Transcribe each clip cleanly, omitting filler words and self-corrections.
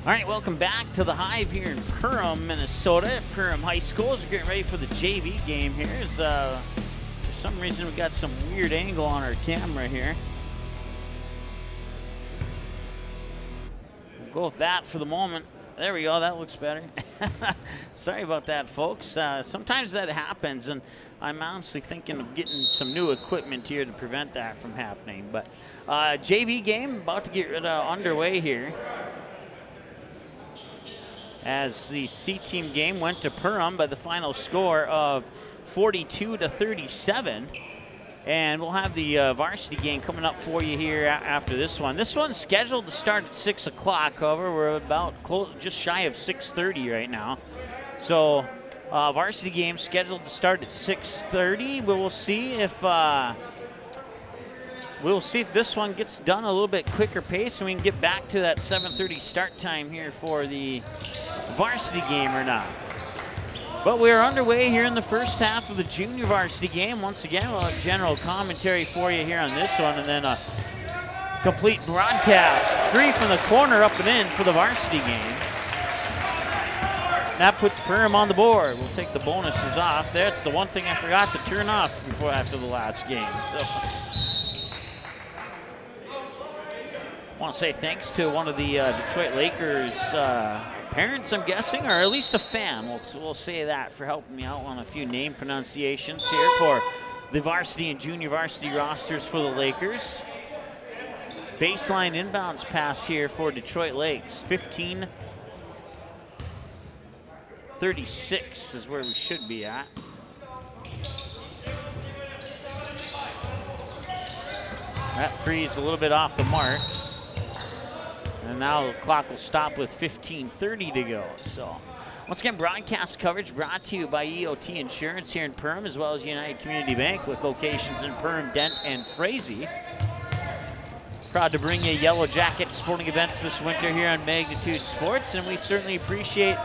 All right, welcome back to the Hive here in Perham, Minnesota. At Perham High School, as we're getting ready for the JV game here. For some reason, we got some weird angle on our camera here. We'll go with that for the moment. There we go, that looks better. Sorry about that, folks. Sometimes that happens, and I'm honestly thinking of getting some new equipment here to prevent that from happening. But JV game about to get underway here, as the C-team game went to Perham by the final score of 42-37. And we'll have the varsity game coming up for you here after this one. This one's scheduled to start at 6 o'clock. However, we're about just shy of 6:30 right now. So varsity game scheduled to start at 6:30. We'll see if this one gets done a little bit quicker pace and we can get back to that 7:30 start time here for the varsity game or not. But we're underway here in the first half of the junior varsity game. Once again, we'll have general commentary for you here on this one, and then a complete broadcast. 3 from the corner, up and in for the varsity game. That puts Perham on the board. We'll take the bonuses off. That's the one thing I forgot to turn off after the last game. So I want to say thanks to one of the Detroit Lakers parents, I'm guessing, or at least a fan. We'll say that, for helping me out on a few name pronunciations here for the varsity and junior varsity rosters for the Lakers. Baseline inbounds pass here for Detroit Lakes. 15-36 is where we should be at. That three is a little bit off the mark. And now the clock will stop with 15:30 to go. So once again, broadcast coverage brought to you by EOT Insurance here in Perham, as well as United Community Bank with locations in Perham, Dent, and Frazee. Proud to bring you Yellow Jacket sporting events this winter here on Magnitude Sports, and we certainly appreciate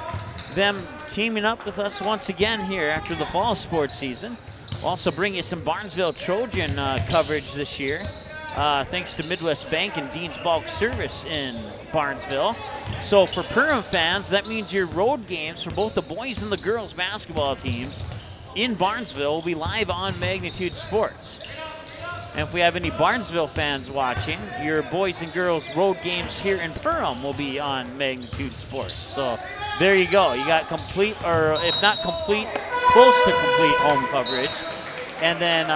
them teaming up with us once again here after the fall sports season. We'll also bring you some Barnesville Trojan coverage this year. Thanks to Midwest Bank and Dean's Bulk Service in Barnesville. So for Perham fans, that means your road games for both the boys and the girls basketball teams in Barnesville will be live on Magnitude Sports. And if we have any Barnesville fans watching, your boys and girls road games here in Perham will be on Magnitude Sports. So there you go. You got complete, or if not complete, close to complete home coverage. And then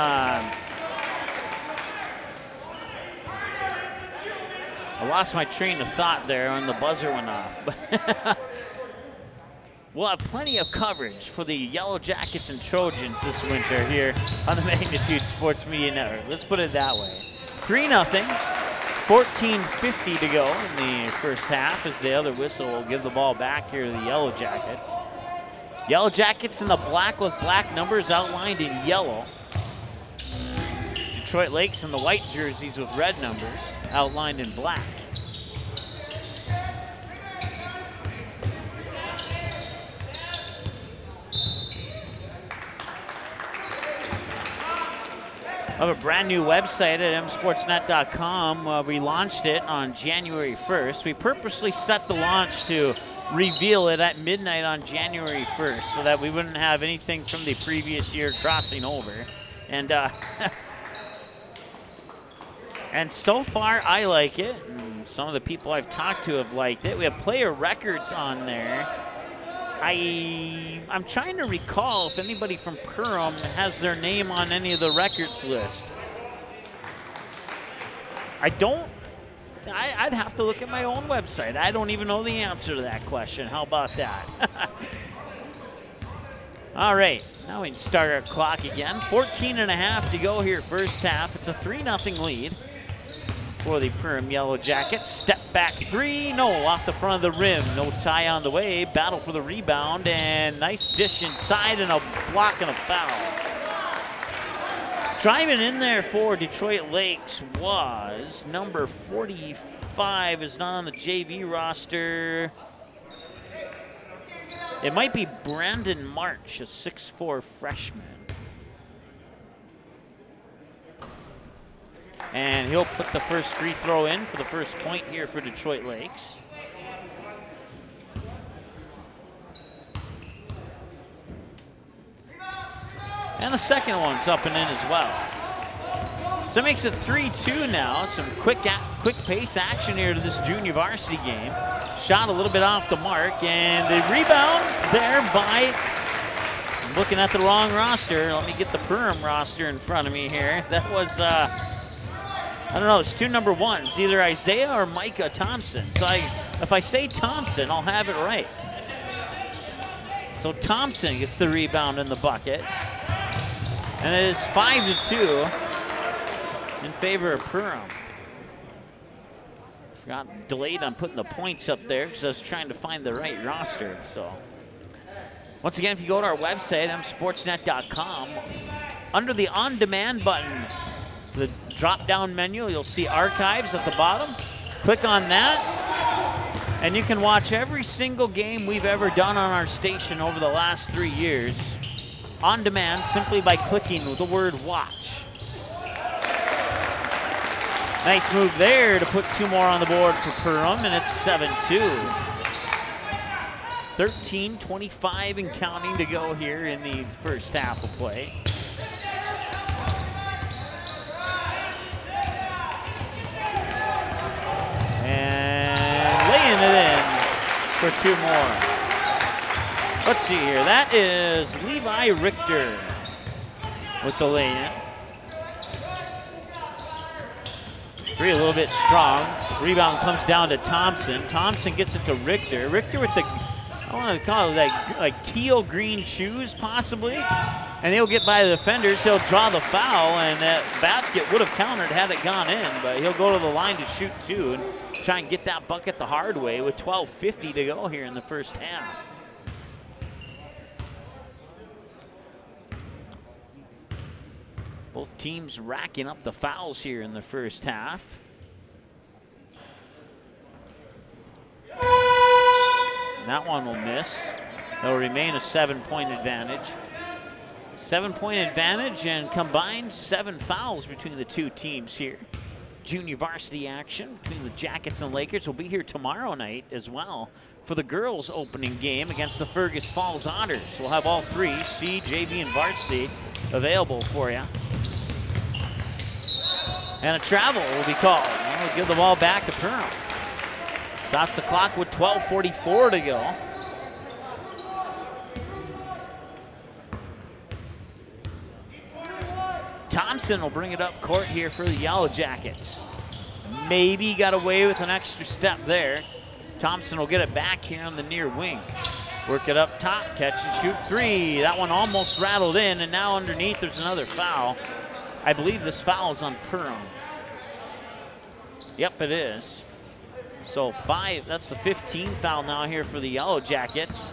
I lost my train of thought there when the buzzer went off. We'll have plenty of coverage for the Yellow Jackets and Trojans this winter here on the Magnitude Sports Media Network. Let's put it that way. 3-0, 14:50 to go in the first half, as the other whistle will give the ball back here to the Yellow Jackets. Yellow Jackets in the black with black numbers outlined in yellow. Detroit Lakes in the white jerseys with red numbers outlined in black. I have a brand new website at msportsnet.com. We launched it on January 1st. We purposely set the launch to reveal it at midnight on January 1st so that we wouldn't have anything from the previous year crossing over. And and so far, I like it. And some of the people I've talked to have liked it. We have player records on there. I'm trying to recall if anybody from Perham has their name on any of the records list. I'd have to look at my own website. I don't even know the answer to that question. How about that? All right, now we can start our clock again. 14.5 to go here first half. It's a 3-0 lead for the Perham Yellow Jackets. Step back three, no, off the front of the rim. No tie on the way. Battle for the rebound, and nice dish inside, and a block and a foul. Driving in there for Detroit Lakes was number 45, is not on the JV roster. It might be Brandon March, a 6'4" freshman. And he'll put the first free throw in for the first point here for Detroit Lakes. And the second one's up and in as well. So it makes it 3-2 now. Some quick pace action here to this junior varsity game. Shot a little bit off the mark, and the rebound there by, I'm looking at the wrong roster. Let me get the Perham roster in front of me here. That was, I don't know, it's 2 number 1s, either Isaiah or Micah Thompson. So if I say Thompson, I'll have it right. So Thompson gets the rebound in the bucket. And it is 5-2 in favor of Perham. Forgot, delayed on putting the points up there because I was trying to find the right roster. So once again, if you go to our website, msportsnet.com, under the on-demand button, the drop-down menu, you'll see archives at the bottom. Click on that, and you can watch every single game we've ever done on our station over the last 3 years on demand simply by clicking the word watch. Nice move there to put 2 more on the board for Perham, and it's 7-2. 13:25 and counting to go here in the first half of play. And laying it in for 2 more. Let's see here. That is Levi Richter with the lay-in. 3 a little bit strong. Rebound comes down to Thompson. Thompson gets it to Richter. Richter with the, I want to call it like teal green shoes possibly. And he'll get by the defenders. He'll draw the foul, and that basket would have countered had it gone in, but he'll go to the line to shoot 2 and try and get that bucket the hard way with 12:50 to go here in the first half. Both teams racking up the fouls here in the first half. That one will miss. That'll remain a 7-point advantage. 7-point advantage and combined 7 fouls between the 2 teams here. Junior varsity action between the Jackets and Lakers will be here tomorrow night as well for the girls' opening game against the Fergus Falls Otters. We'll have all 3, C, JV, and varsity, available for you. And a travel will be called. We'll give the ball back to Perham. Stops the clock with 12:44 to go. Thompson will bring it up court here for the Yellow Jackets. Maybe got away with an extra step there. Thompson will get it back here on the near wing. Work it up top, catch and shoot 3. That one almost rattled in, and now underneath there's another foul. I believe this foul is on Perham. Yep, it is. So 5, that's the 15th foul now here for the Yellow Jackets.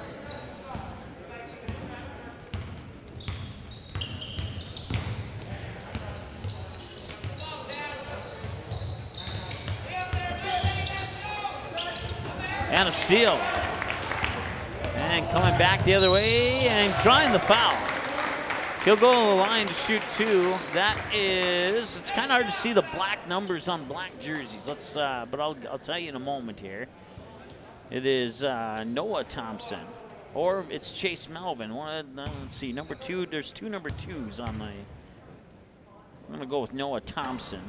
And a steal. And coming back the other way and trying the foul. He'll go to the line to shoot 2. That is, it's kind of hard to see the black numbers on black jerseys. Let's, but I'll tell you in a moment here. It is Noah Thompson, or it's Chase Melvin. Let's see, number 2. There's 2 number 2s on my. I'm gonna go with Noah Thompson.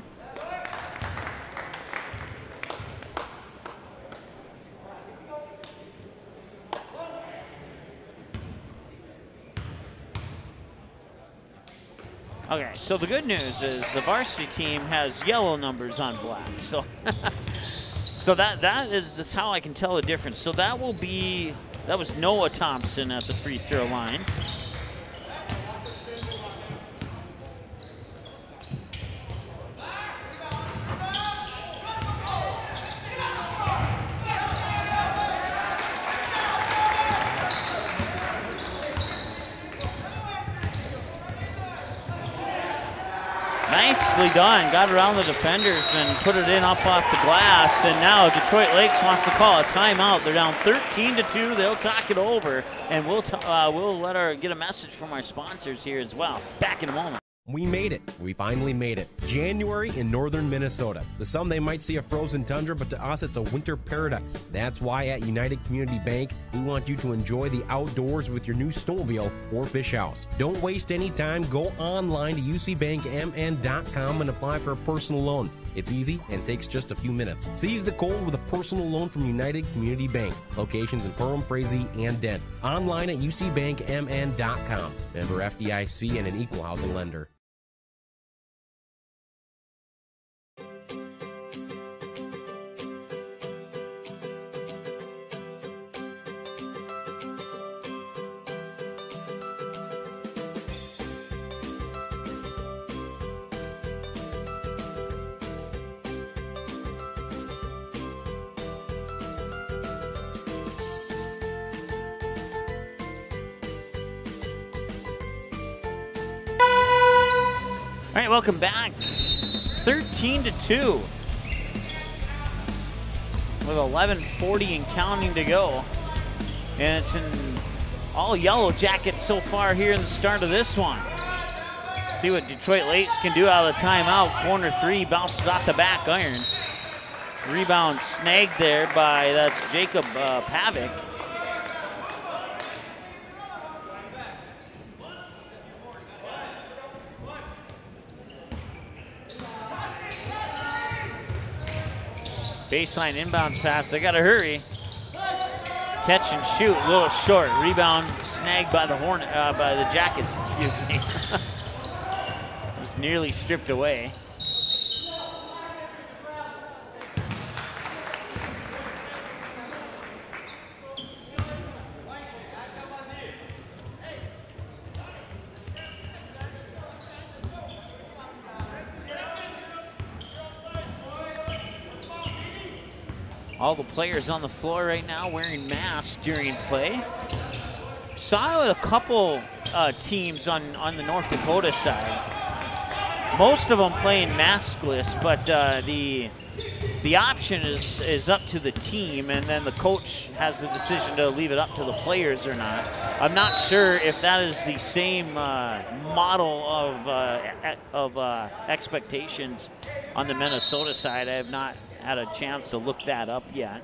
Okay, so the good news is the varsity team has yellow numbers on black. So, that's how I can tell the difference. So that was Noah Thompson at the free throw line. Nicely done. Got around the defenders and put it in up off the glass. And now Detroit Lakes wants to call a timeout. They're down 13-2. They'll talk it over, and we'll get a message from our sponsors here as well. Back in a moment. We made it. We finally made it. January in northern Minnesota. To some, they might see a frozen tundra, but to us, it's a winter paradise. That's why at United Community Bank, we want you to enjoy the outdoors with your new snowmobile or fish house. Don't waste any time. Go online to ucbankmn.com and apply for a personal loan. It's easy and takes just a few minutes. Seize the cold with a personal loan from United Community Bank. Locations in Perham, Frazee, and Dent. Online at ucbankmn.com. Member FDIC and an equal housing lender. All right, welcome back. 13-2 with 11:40 and counting to go. And it's in all Yellow Jackets so far here in the start of this one. See what Detroit Lakes can do out of the timeout. Corner three bounces off the back iron. Rebound snagged there by, that's Jacob Pavic. Baseline inbounds pass, they gotta hurry. Catch and shoot, a little short. Rebound snagged by the by the Jackets, excuse me. It was nearly stripped away. All the players on the floor right now wearing masks during play. Saw a couple teams on the North Dakota side. Most of them playing maskless, but the option is up to the team, and then the coach has the decision to leave it up to the players or not. I'm not sure if that is the same model of expectations on the Minnesota side. I have not had a chance to look that up yet.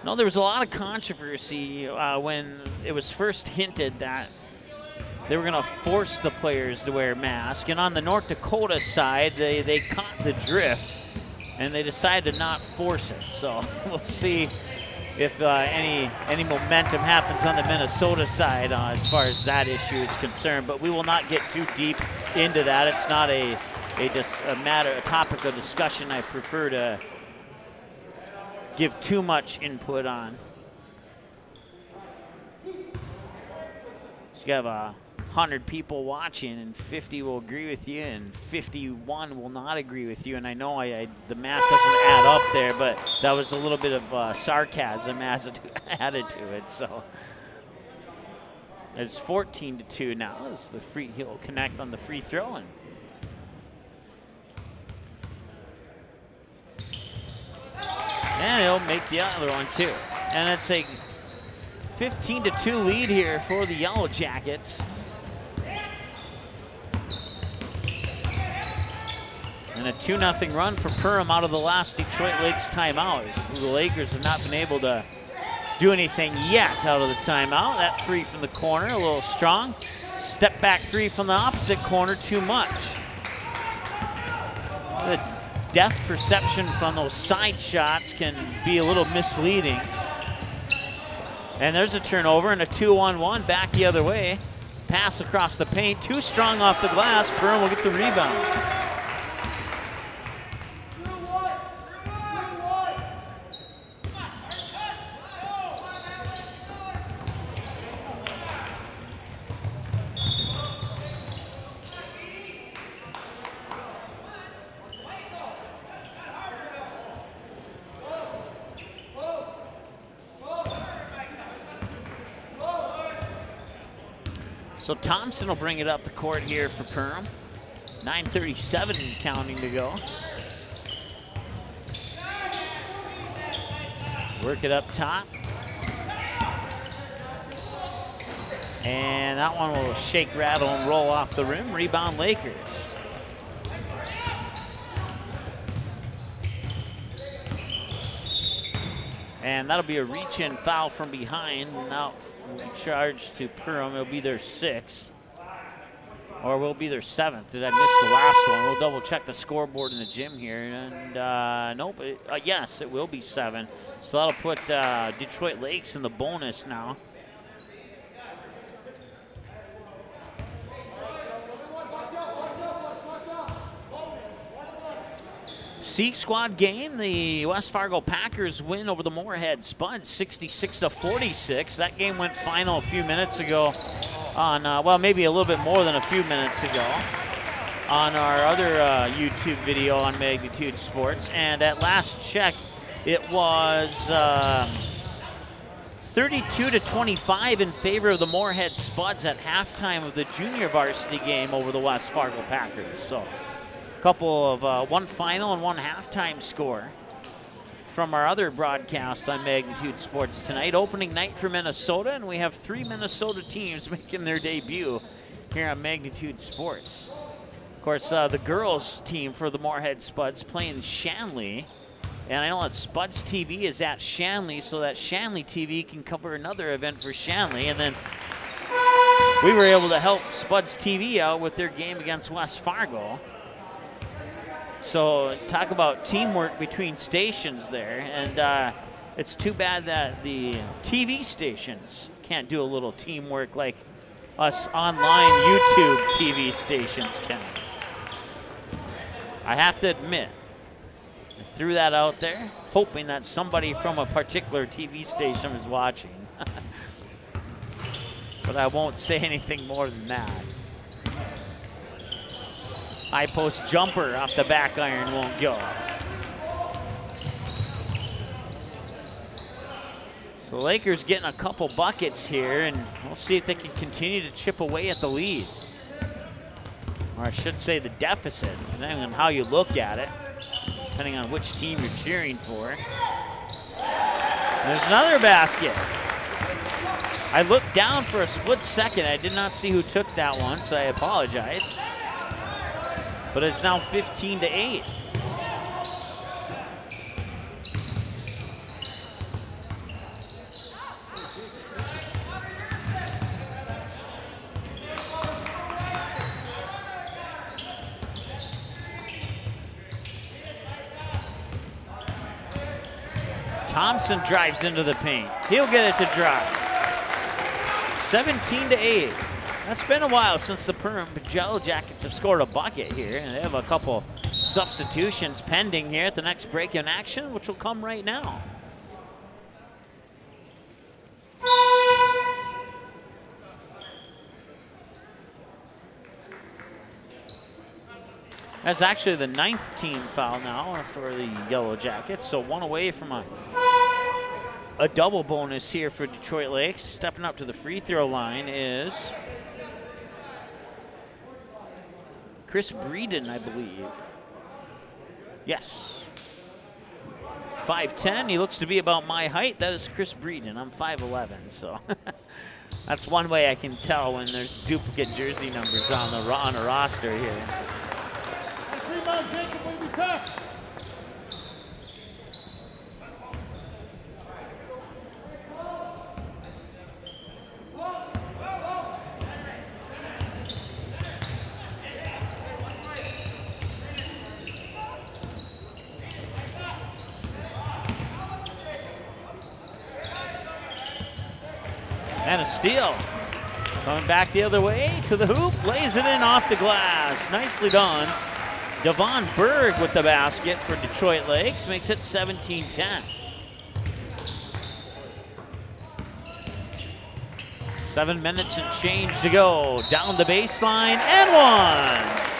No, there was a lot of controversy when it was first hinted that they were going to force the players to wear masks. And on the North Dakota side, they caught the drift and they decided to not force it. So we'll see if any momentum happens on the Minnesota side as far as that issue is concerned. But we will not get too deep into that. It's not a topic of discussion I prefer to give too much input on. You have 100 people watching, and 50 will agree with you, and 51 will not agree with you. And I know the math doesn't add up there, but that was a little bit of sarcasm added to it. So it's 14-2 now as he'll connect on the free throw. And he'll make the other one too. And it's a 15-2 lead here for the Yellow Jackets. And a 2-0 run for Perham out of the last Detroit Lakes timeout. The Lakers have not been able to do anything yet out of the timeout. That three from the corner, a little strong. Step back three from the opposite corner, too much. The depth perception from those side shots can be a little misleading. And there's a turnover and a 2-on-1 back the other way. Pass across the paint, too strong off the glass. Perham will get the rebound. So Thompson will bring it up the court here for Perham. 9:37 counting to go. Work it up top. And that one will shake, rattle, and roll off the rim. Rebound Lakers. And that'll be a reach-in foul from behind. Now charged to Perham. It'll be their 6th. Or will be their 7th. Did I miss the last one? We'll double check the scoreboard in the gym here. And nope, yes, it will be 7. So that'll put Detroit Lakes in the bonus now. C squad game, the West Fargo Packers win over the Moorhead Spuds 66-46. That game went final a few minutes ago on, well, maybe a little bit more than a few minutes ago on our other YouTube video on Magnitude Sports. And at last check, it was 32-25 in favor of the Moorhead Spuds at halftime of the junior varsity game over the West Fargo Packers. So couple of one final and one halftime score from our other broadcast on Magnitude Sports tonight. Opening night for Minnesota, and we have 3 Minnesota teams making their debut here on Magnitude Sports. Of course, the girls team for the Moorhead Spuds playing Shanley, and I know that Spuds TV is at Shanley, so that Shanley TV can cover another event for Shanley, and then we were able to help Spuds TV out with their game against West Fargo. So talk about teamwork between stations there, and it's too bad that the TV stations can't do a little teamwork like us online YouTube TV stations can. I have to admit, I threw that out there, hoping that somebody from a particular TV station is watching. But I won't say anything more than that. High post jumper off the back iron won't go. So Lakers getting a couple buckets here, and we'll see if they can continue to chip away at the lead. Or I should say the deficit, depending on how you look at it, depending on which team you're cheering for. There's another basket. I looked down for a split second. I did not see who took that one, so I apologize. But it's now 15-8. Thompson drives into the paint. He'll get it to drop. 17-8. It's been a while since the Perham Yellow Jackets have scored a bucket here, and they have a couple substitutions pending here at the next break in action, which will come right now. That's actually the 9th team foul now for the Yellow Jackets, so one away from a double bonus here for Detroit Lakes. Stepping up to the free throw line is Chris Breeden, I believe. Yes. 5'10", he looks to be about my height. That is Chris Breeden. I'm 5'11", so that's one way I can tell when there's duplicate jersey numbers on a roster here. And a steal. Coming back the other way to the hoop, lays it in off the glass. Nicely done. Devon Berg with the basket for Detroit Lakes, makes it 17-10. 7 minutes and change to go. Down the baseline and one.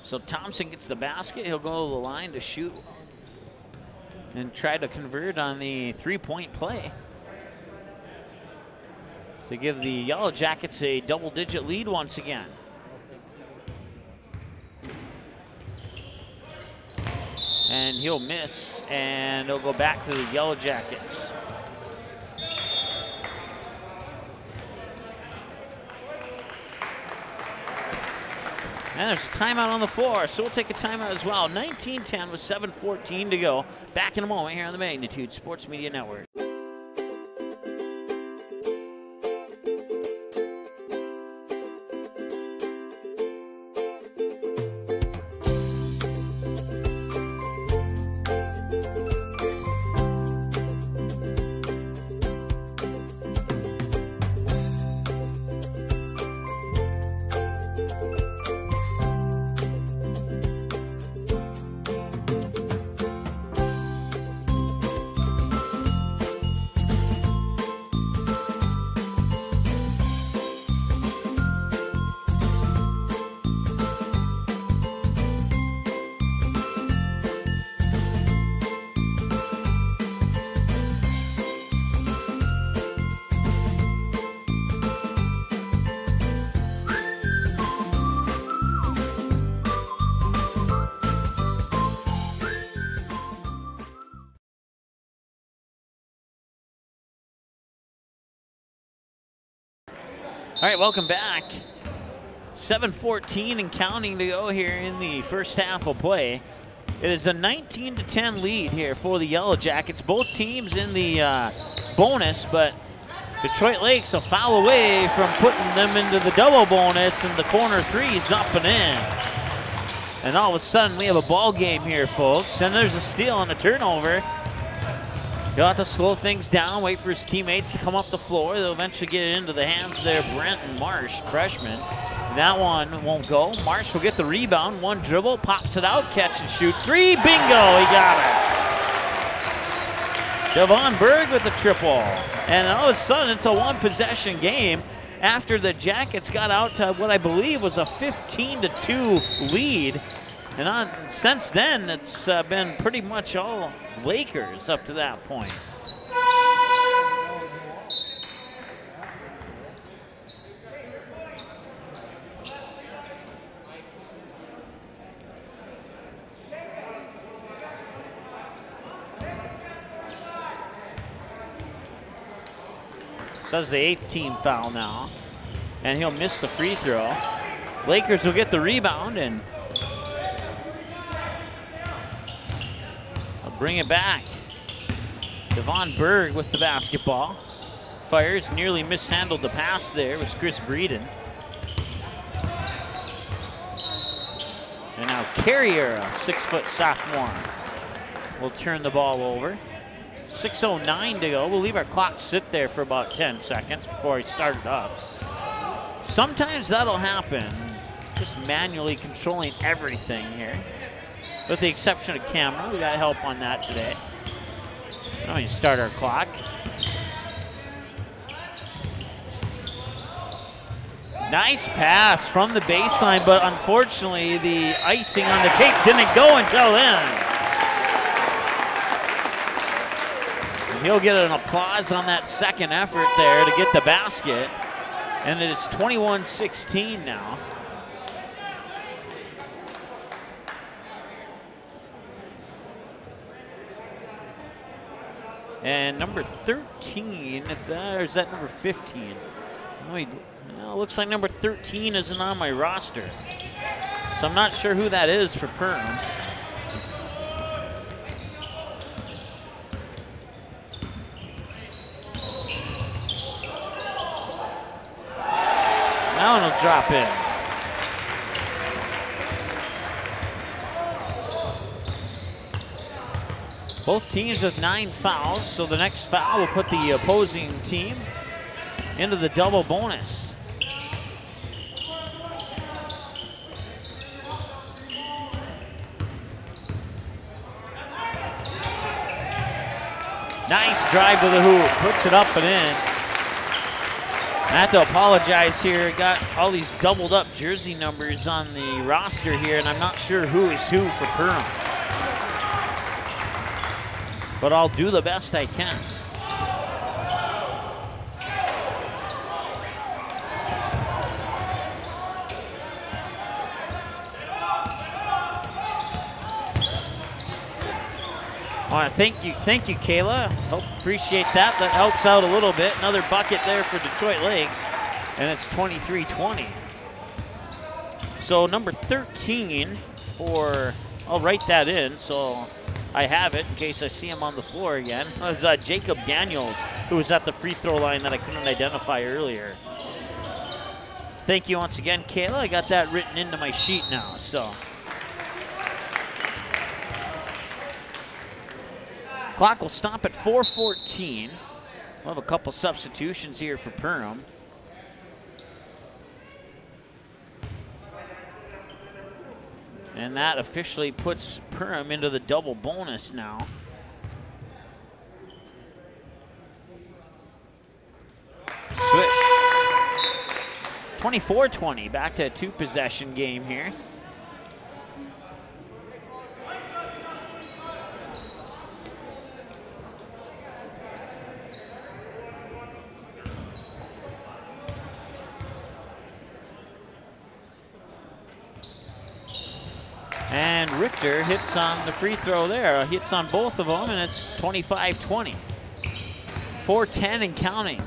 So Thompson gets the basket. He'll go to the line to shoot and try to convert on the three-point play to give the Yellow Jackets a double-digit lead once again. he'll miss, and it'll go back to the Yellow Jackets. And there's a timeout on the floor, so we'll take a timeout as well. 19-10 with 7:14 to go. Back in a moment here on the Magnitude Sports Media Network. All right, welcome back. 7:14 and counting to go here in the first half of play. It is a 19-10 lead here for the Yellow Jackets. Both teams in the bonus, but Detroit Lakes a foul away from putting them into the double bonus, and the corner three's up and in. And all of a sudden, we have a ball game here, folks. And there's a steal and a turnover. He'll have to slow things down, wait for his teammates to come up the floor. They'll eventually get it into the hands there, Brent and Marsh, freshman. That one won't go. Marsh will get the rebound, one dribble, pops it out, catch and shoot. Three, bingo, he got it. Devon Berg with the triple. And all of a sudden, it's a one-possession game after the Jackets got out to what I believe was a 15-2 lead. And since then, it's been pretty much all Lakers up to that point. So that's the 8th team foul now. And he'll miss the free throw. Lakers will get the rebound and bring it back. Devon Berg with the basketball. Fires, nearly mishandled the pass there, was Chris Breeden. And now Carrier, a 6-foot sophomore, will turn the ball over. 6:09 to go. We'll leave our clock sit there for about 10 seconds before he started up. Sometimes that'll happen, just manually controlling everything here. With the exception of camera, we got help on that today. Now you start our clock. Nice pass from the baseline, but unfortunately the icing on the cake didn't go until then. And he'll get an applause on that second effort there to get the basket. And it is 21-16 now. And number 13, or is that number 15? Well, looks like number 13 isn't on my roster. So I'm not sure who that is for Perham. Now it'll drop in. Both teams with 9 fouls, so the next foul will put the opposing team into the double bonus. Nice drive to the hoop, puts it up and in. I have to apologize here, got all these doubled up jersey numbers on the roster here, and I'm not sure who is who for Perham. But I'll do the best I can. Thank you, Kayla. Appreciate that. That helps out a little bit. Another bucket there for Detroit Lakes, and it's 23-20. So number 13 for, I'll write that in so I have it in case I see him on the floor again. It was Jacob Daniels, who was at the free throw line that I couldn't identify earlier. Thank you once again, Kayla. I got that written into my sheet now, so. Clock will stop at 4:14. We'll have a couple substitutions here for Perham. And that officially puts Perham into the double bonus now. Switch. 24-20, back to a two-possession game here. And Richter hits on the free throw there. Hits on both of them, and it's 25-20. 4:10 and counting.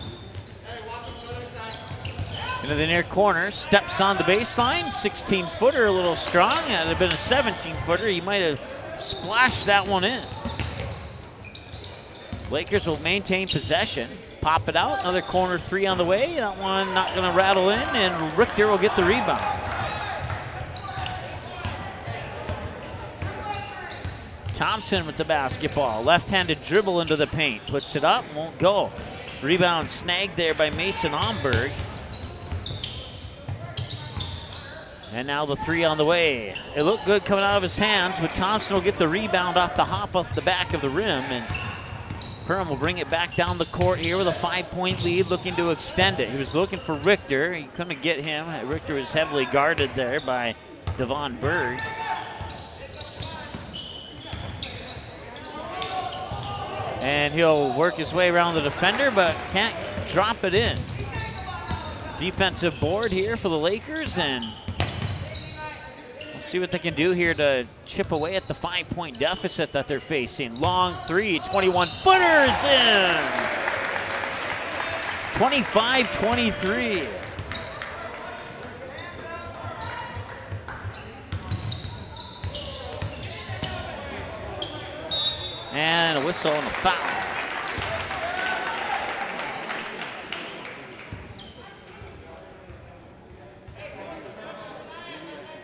Into the near corner, steps on the baseline. 16-footer, a little strong. Had it been a 17-footer, he might have splashed that one in. Lakers will maintain possession. Pop it out, another corner three on the way. That one not gonna rattle in, and Richter will get the rebound. Thompson with the basketball. Left-handed dribble into the paint. Puts it up, won't go. Rebound snagged there by Mason Omberg. And now the three on the way. It looked good coming out of his hands, but Thompson will get the rebound off the hop off the back of the rim, and Perham will bring it back down the court here with a 5-point lead, looking to extend it. He was looking for Richter. He couldn't get him. Richter was heavily guarded there by Devon Berg. And he'll work his way around the defender, but can't drop it in. Defensive board here for the Lakers, and we'll see what they can do here to chip away at the 5-point deficit that they're facing. Long three, 21-footers in. 25-23. And a whistle and a foul.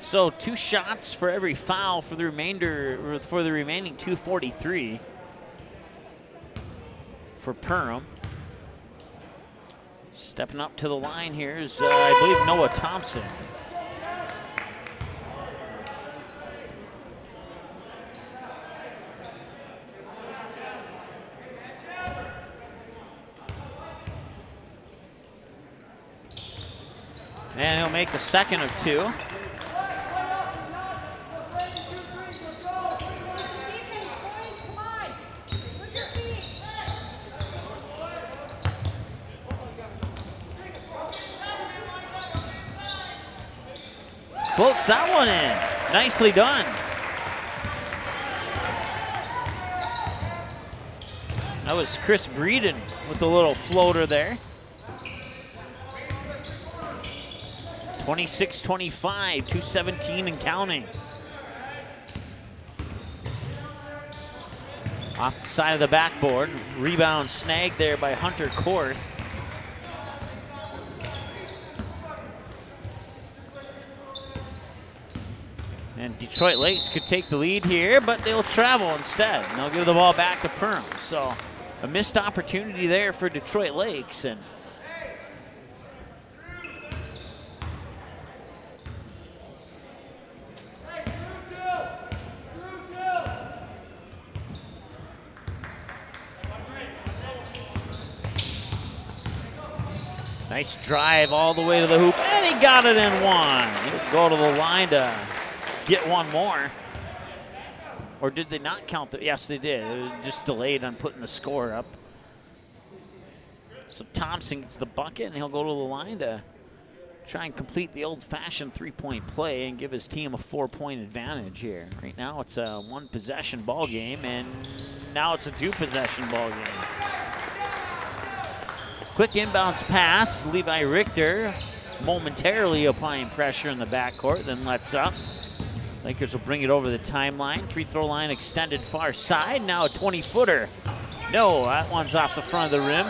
So 2 shots for every foul for the remaining 2:43 for Perham. Stepping up to the line here is, I believe, Noah Thompson. And he'll make the second of 2. Floats that one in. Nicely done. That was Chris Breeden with the little floater there. 26-25, 2:17 and counting. Off the side of the backboard. Rebound snagged there by Hunter Korth. And Detroit Lakes could take the lead here, but they'll travel instead. And they'll give the ball back to Perham. So a missed opportunity there for Detroit Lakes. And nice drive all the way to the hoop, and he got it in one. He'll go to the line to get one more. Or did they not count that? Yes, they did. It was just delayed on putting the score up. So Thompson gets the bucket, and he'll go to the line to try and complete the old-fashioned 3-point play and give his team a 4-point advantage here. Right now, it's a 1-possession ball game, and Now it's a 2-possession ball game. Quick inbounds pass. Levi Richter momentarily applying pressure in the backcourt, then lets up. Lakers will bring it over the timeline. Free throw line extended far side. Now a 20-footer. No, that one's off the front of the rim.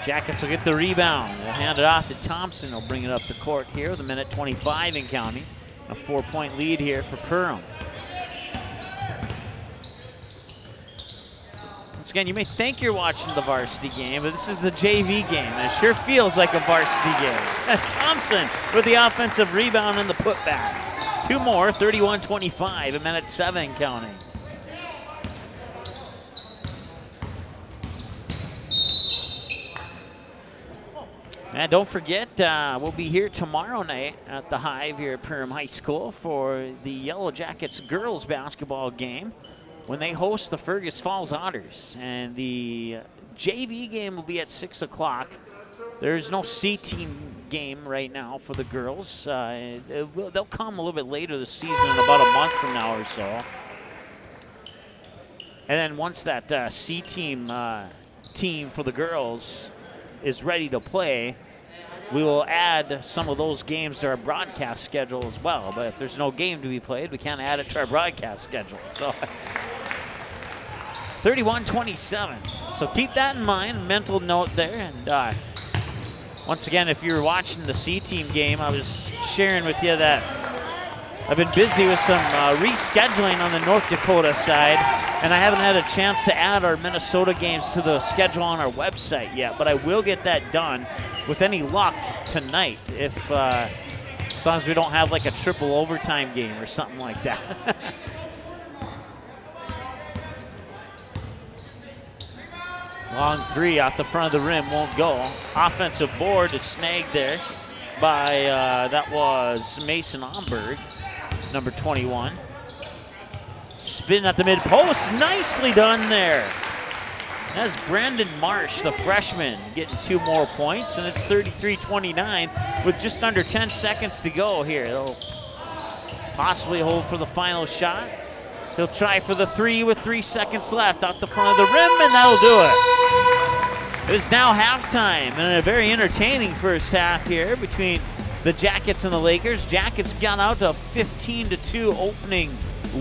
Jackets will get the rebound. They'll hand it off to Thompson. He'll bring it up the court here with 1:25 and counting. A 4-point lead here for Perham. Once again, you may think you're watching the varsity game, but this is the JV game, and it sure feels like a varsity game. Thompson with the offensive rebound and the putback. 2 more, 31-25, 1:07 counting. And don't forget, we'll be here tomorrow night at the Hive here at Perham High School for the Yellow Jackets girls basketball game when they host the Fergus Falls Otters. And the JV game will be at 6 o'clock. There's no C-team game right now for the girls. They'll come a little bit later this season, in about a month from now or so. And then once that C-team team for the girls is ready to play, we will add some of those games to our broadcast schedule as well. But if there's no game to be played, we can't add it to our broadcast schedule. So 31-27. So keep that in mind, mental note there. And once again, if you're watching the C-team game, I was sharing with you that I've been busy with some rescheduling on the North Dakota side, and I haven't had a chance to add our Minnesota games to the schedule on our website yet, but I will get that done with any luck tonight, if as long as we don't have like a triple overtime game or something like that. Long 3 off the front of the rim, won't go. Offensive board is snagged there by, that was Mason Omberg, number 21. Spin at the mid post, nicely done there. That's Brandon Marsh, the freshman, getting 2 more points, and it's 33-29 with just under 10 seconds to go here. They'll possibly hold for the final shot. He'll try for the 3 with 3 seconds left out the front of the rim, and that'll do it. It is now halftime, and a very entertaining first half here between the Jackets and the Lakers. Jackets got out to a 15-2 opening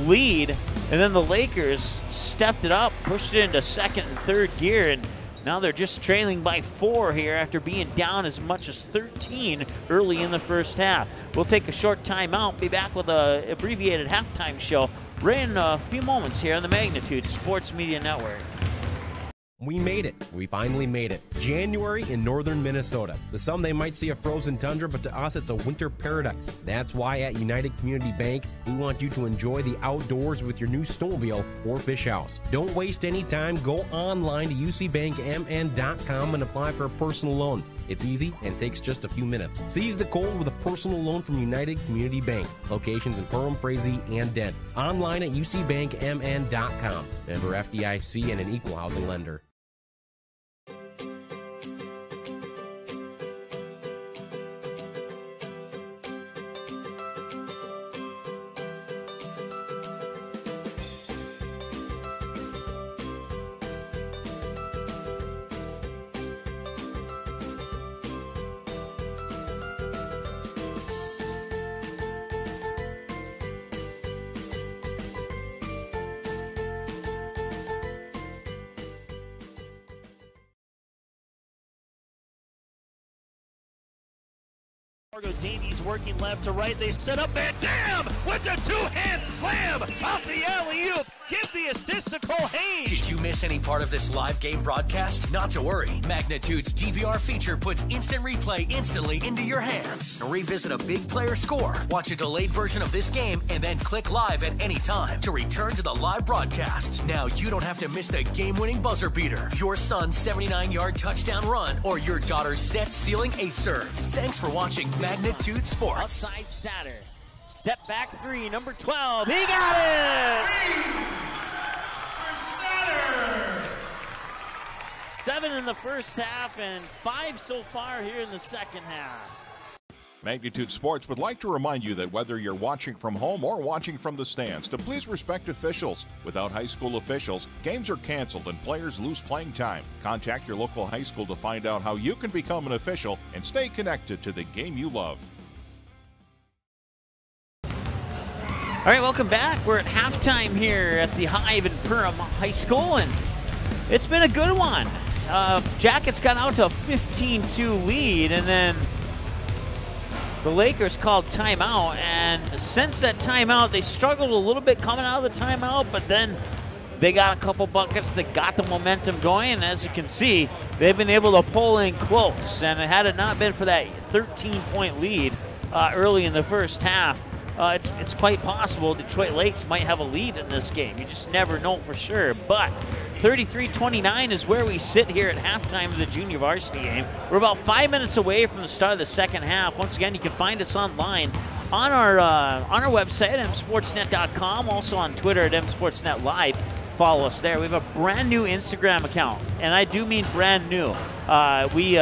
lead, and then the Lakers stepped it up, pushed it into second and third gear, and now they're just trailing by 4 here after being down as much as 13 early in the first half. We'll take a short timeout, be back with an abbreviated halftime show right in a few moments here on the Magnitude Sports Media Network. We made it. We finally made it. January in northern Minnesota. To some, they might see a frozen tundra, but to us, it's a winter paradise. That's why at United Community Bank, we want you to enjoy the outdoors with your new snowmobile or fish house. Don't waste any time. Go online to ucbankmn.com and apply for a personal loan. It's easy and takes just a few minutes. Seize the cold with a personal loan from United Community Bank. Locations in Perham, Frazee, and Dent. Online at ucbankmn.com. Member FDIC and an equal housing lender. Davies working left to right. They set up and damn with the 2-hand slam off the alley-oop. Give the assist to Cole Haynes. Did you miss any part of this live game broadcast? Not to worry. Magnitude's DVR feature puts instant replay instantly into your hands. Revisit a big player score, watch a delayed version of this game, and then click live at any time to return to the live broadcast. Now you don't have to miss the game-winning buzzer beater, your son's 79-yard touchdown run, or your daughter's set-sealing ace serve. Thanks for watching Magnitude Sports. Outside Satter. Step back 3, number 12. He got it! 7 in the first half and 5 so far here in the second half. Magnitude Sports would like to remind you that whether you're watching from home or watching from the stands, to please respect officials. Without high school officials, games are canceled and players lose playing time. Contact your local high school to find out how you can become an official and stay connected to the game you love. All right, welcome back. We're at halftime here at the Hive in Perham High School, and it's been a good one. Jackets got out to a 15-2 lead, and then the Lakers called timeout, and since that timeout, they struggled a little bit coming out of the timeout, but then they got a couple buckets that got the momentum going, and as you can see, they've been able to pull in close, and had it not been for that 13-point lead early in the first half, it's quite possible Detroit Lakes might have a lead in this game. You just never know for sure, but 33-29 is where we sit here at halftime of the junior varsity game. We're about 5 minutes away from the start of the second half. Once again, you can find us online on our website at msportsnet.com, also on Twitter at msportsnetlive. Follow us there. We have a brand new Instagram account, and I do mean brand new. We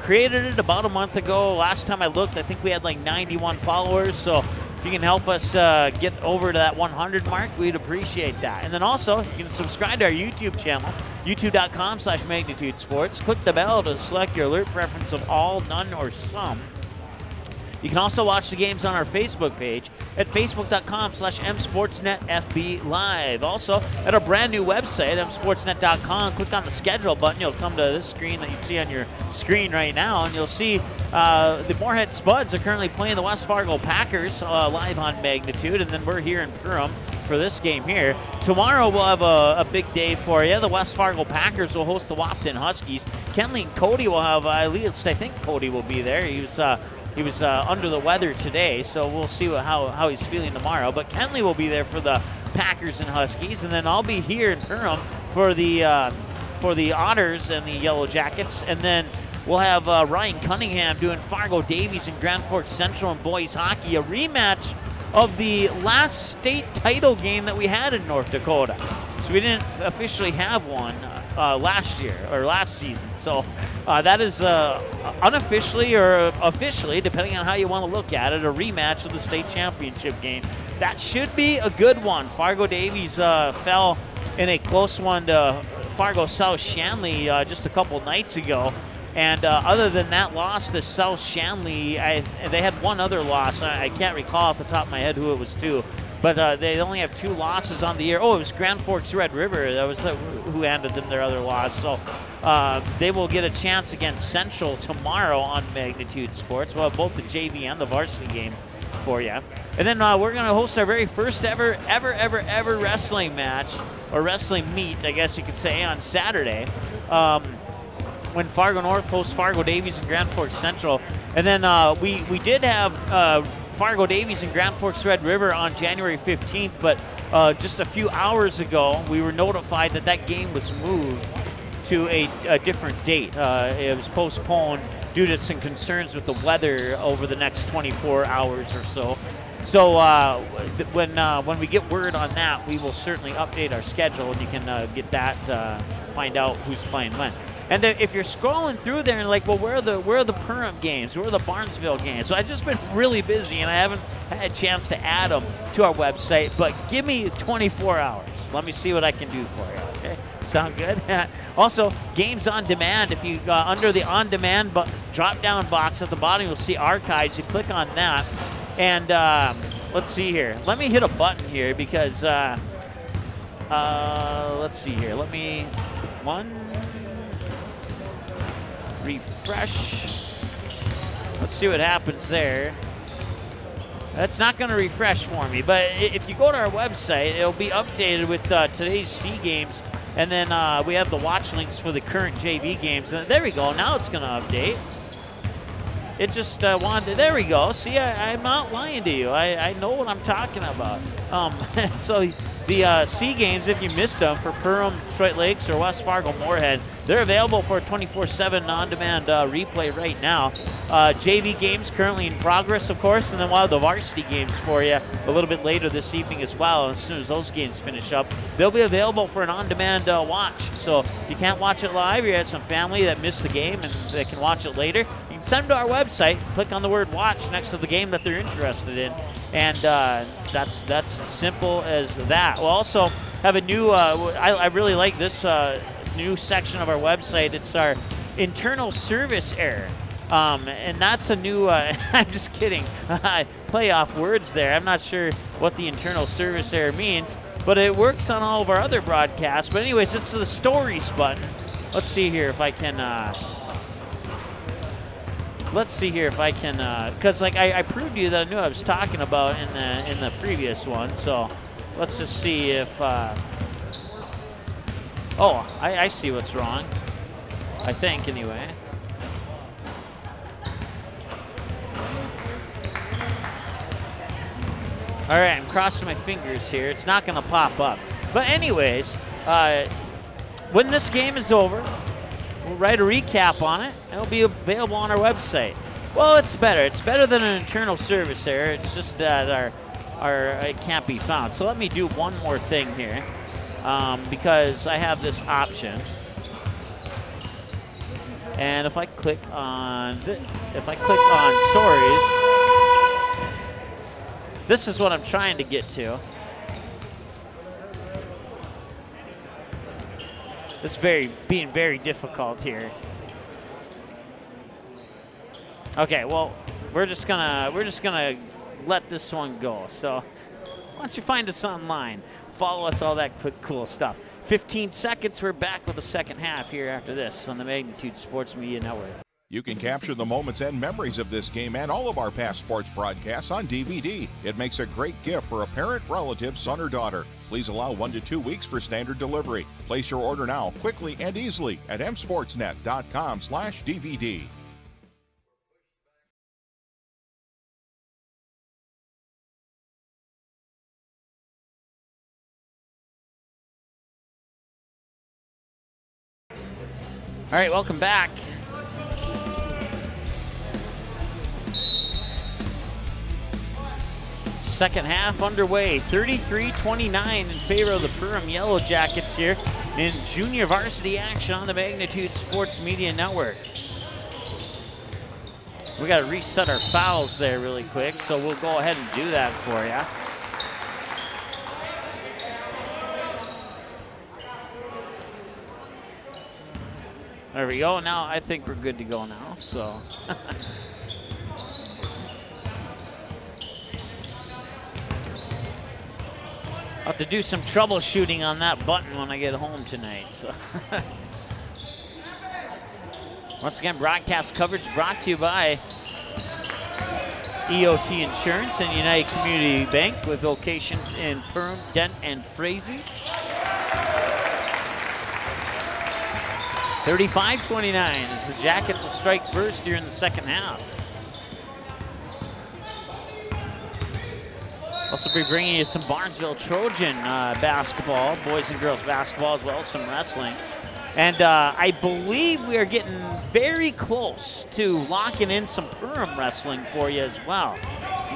created it about a month ago. Last time I looked, I think we had like 91 followers, so if you can help us get over to that 100 mark, we'd appreciate that. And then also, you can subscribe to our YouTube channel, youtube.com/Magnitude Sports. Click the bell to select your alert preference of all, none, or some. You can also watch the games on our Facebook page at facebook.com/msportsnetfblive. Also, at our brand new website, msportsnet.com, click on the schedule button. You'll come to this screen that you see on your screen right now, and you'll see the Moorhead Spuds are currently playing the West Fargo Packers live on Magnitude, and then we're here in Perham for this game here. Tomorrow we'll have a big day for you. The West Fargo Packers will host the Wapton Huskies. Kenley and Cody will have, at least I think Cody will be there. He was under the weather today, so we'll see how he's feeling tomorrow. But Kenley will be there for the Packers and Huskies, and then I'll be here in Perham for the Otters and the Yellow Jackets, and then we'll have Ryan Cunningham doing Fargo Davies and Grand Forks Central and boys hockey, a rematch of the last state title game that we had in North Dakota. So we didn't officially have one last year or last season. So that is unofficially or officially, depending on how you want to look at it, a rematch of the state championship game. That should be a good one. Fargo Davies fell in a close one to Fargo South Shanley just a couple nights ago. And other than that loss to South Shanley, they had one other loss. I can't recall off the top of my head who it was to. But they only have 2 losses on the year. Oh, it was Grand Forks Red River. That was who handed them their other loss. So they will get a chance against Central tomorrow on Magnitude Sports. We'll have both the JV and the varsity game for you. And then we're going to host our very first ever wrestling match, or wrestling meet, I guess you could say, on Saturday. When Fargo North hosts Fargo Davies and Grand Forks Central. And then we did have Fargo Davies and Grand Forks Red River on January 15th, but just a few hours ago, we were notified that that game was moved to a different date. It was postponed due to some concerns with the weather over the next 24 hours or so. So when we get word on that, we will certainly update our schedule, and you can get that, find out who's playing when. And if you're scrolling through there and like, well, where are the Perham games? Where are the Barnesville games? So I've just been really busy, and I haven't had a chance to add them to our website. But give me 24 hours. Let me see what I can do for you. Okay, sound good? Also, games on demand. If you under the on demand drop-down box at the bottom, you'll see archives. You click on that, and let's see here. Let me hit a button here because let's see here. Let me refresh. Let's see what happens there. That's not going to refresh for me, but if you go to our website, it'll be updated with today's C games, and then we have the watch links for the current JV games. And there we go. Now it's going to update. It just wanted. There we go. See, I'm not lying to you. I know what I'm talking about. So the C games, if you missed them, for Perham, Detroit Lakes, or West Fargo Moorhead, they're available for a 24/7 on-demand replay right now. JV games currently in progress, of course, and then we'll have the varsity games for you a little bit later this evening as well. As soon as those games finish up, they'll be available for an on-demand watch. So if you can't watch it live, you have some family that missed the game and they can watch it later, you can send them to our website, click on the word watch next to the game that they're interested in, and that's as simple as that. We'll also have a new, I really like this new section of our website. It's our internal service error. And that's a new, I'm just kidding, play off words there. I'm not sure what the internal service error means, but it works on all of our other broadcasts. But anyways, it's the stories button. Let's see here if I can, because like I proved to you that I knew what I was talking about in the previous one. So let's just see if, oh, I see what's wrong. I think anyway. All right, I'm crossing my fingers here. It's not going to pop up. But anyways, when this game is over, we'll write a recap on it, and it'll be available on our website. Well, it's better. It's better than an internal service error. It's just that it can't be found. So let me do one more thing here, because I have this option. And if I click on stories, this is what I'm trying to get to. It's being very difficult here. Okay, well, we're just gonna let this one go. So why don't you find us online? Follow us, all that quick, cool stuff. 15 seconds, we're back with the second half here after this on the Magnitude Sports Media Network. You can capture the moments and memories of this game and all of our past sports broadcasts on DVD. It makes a great gift for a parent, relative, son, or daughter. Please allow 1 to 2 weeks for standard delivery. Place your order now, quickly and easily at msportsnet.com/DVD. All right, welcome back. Second half underway, 33-29 in favor of the Perham Yellow Jackets here in junior varsity action on the Magnitude Sports Media Network. We got to reset our fouls there really quick, so we'll go ahead and do that for you. There we go. Now I think we're good to go now, so. I'll have to do some troubleshooting on that button when I get home tonight. So, once again, broadcast coverage brought to you by EOT Insurance and United Community Bank with locations in Perham, Dent, and Frazee. 35-29 as the Jackets will strike first here in the second half. Also be bringing you some Barnesville Trojan basketball, boys and girls basketball, as well as some wrestling. And I believe we are getting very close to locking in some Perham wrestling for you as well.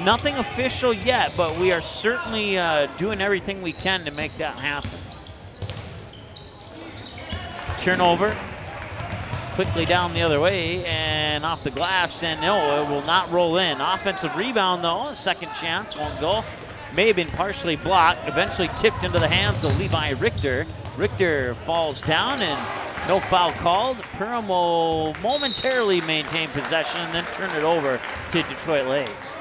Nothing official yet, but we are certainly doing everything we can to make that happen. Turnover. Quickly down the other way and off the glass, and no, it will not roll in. Offensive rebound though, second chance, won't go. May have been partially blocked, eventually tipped into the hands of Levi Richter. Richter falls down and no foul called. Perham will momentarily maintain possession and then turn it over to Detroit Lakes.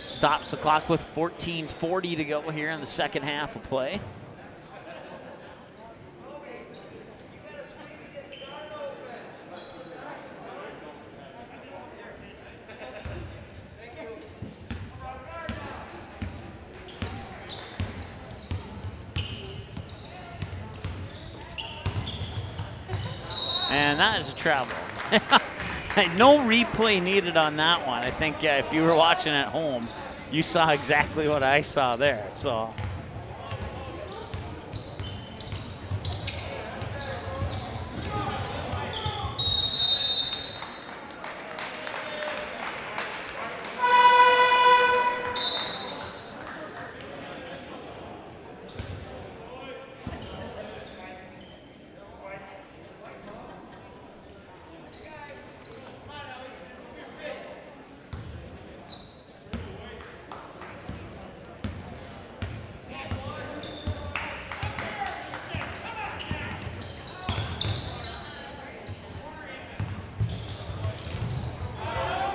Stops the clock with 14:40 to go here in the second half of play. And that is a travel. No replay needed on that one. I think if you were watching at home, you saw exactly what I saw there. So.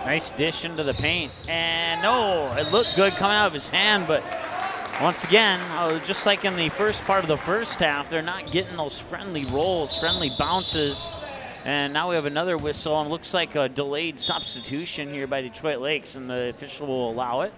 Nice dish into the paint. And no, it looked good coming out of his hand, but once again, just like in the first part of the first half, they're not getting those friendly rolls, friendly bounces. And now we have another whistle, and looks like a delayed substitution here by Detroit Lakes, and the official will allow it.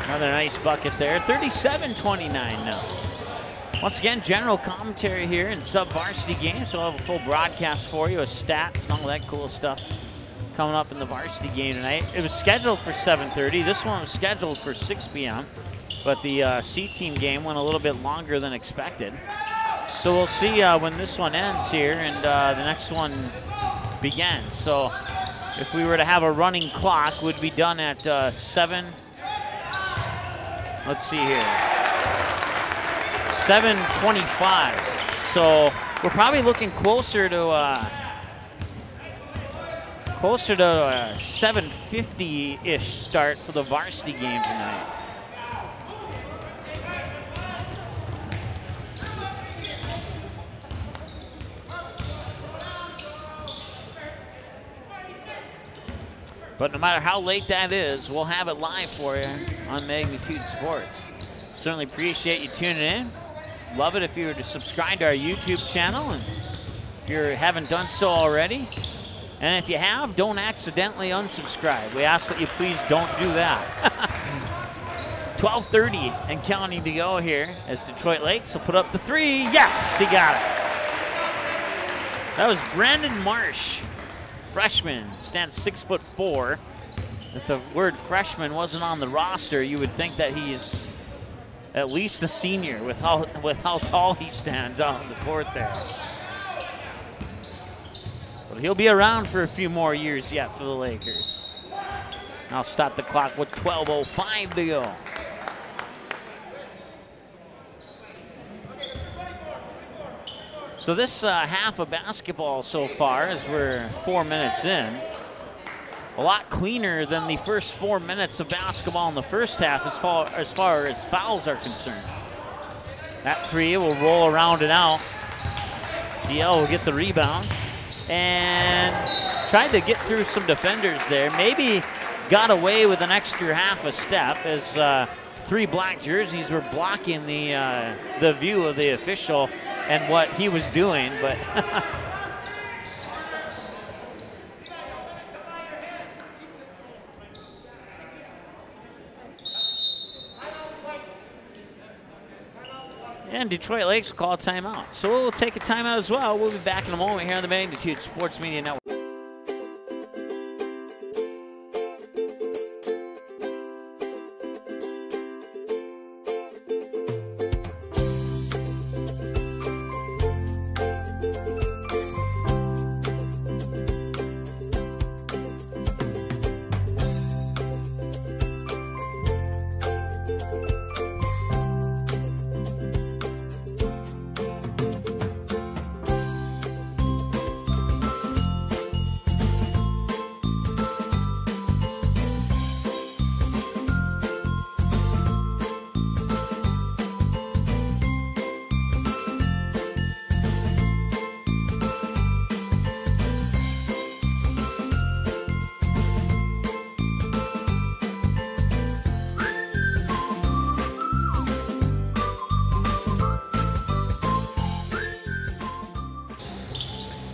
Another nice bucket there. 37-29 now. Once again, general commentary here in sub-varsity games. So we'll have a full broadcast for you with stats and all that cool stuff coming up in the varsity game tonight. It was scheduled for 7:30. This one was scheduled for 6 p.m. But the C-team game went a little bit longer than expected. So we'll see when this one ends here and the next one begins. So if we were to have a running clock, we'd be done at 7. Let's see here. 7:25. So we're probably looking closer to 7:50-ish start for the varsity game tonight. But no matter how late that is, we'll have it live for you on Magnitude Sports. Certainly appreciate you tuning in. Love it if you were to subscribe to our YouTube channel, and if you haven't done so already. And if you have, don't accidentally unsubscribe. We ask that you please don't do that. 12:30 and counting to go here as Detroit Lakes will put up the 3. Yes, he got it. That was Brandon Marsh. Freshman, stands 6'4". If the word freshman wasn't on the roster, you would think that he's at least a senior with how tall he stands out on the court there. But he'll be around for a few more years yet for the Lakers. I'll stop the clock with 12:05 to go. So this half of basketball so far, as we're 4 minutes in, a lot cleaner than the first 4 minutes of basketball in the first half as far as fouls are concerned. That 3 will roll around and out. DL will get the rebound and tried to get through some defenders there. Maybe got away with an extra half a step as 3 black jerseys were blocking the view of the official and what he was doing, but and Detroit Lakes will call a timeout. So we'll take a timeout as well. We'll be back in a moment here on the Magnitude Sports Media Network.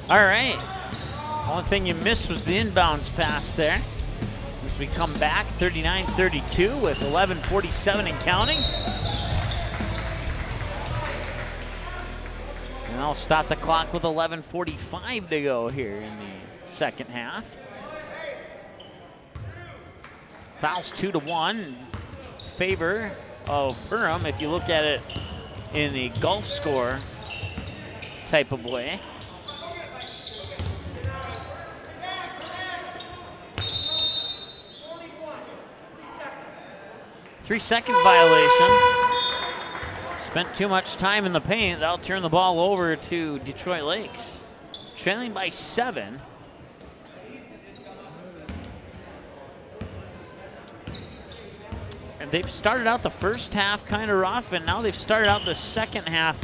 All right, only thing you missed was the inbounds pass there. As we come back, 39-32 with 11:47 and counting. And I'll stop the clock with 11:45 to go here in the second half. Fouls 2-1 favor of Perham if you look at it in the golf score type of way. 3-second violation. Spent too much time in the paint. That'll turn the ball over to Detroit Lakes. Trailing by 7. And they've started out the first half kind of rough, and now they've started out the second half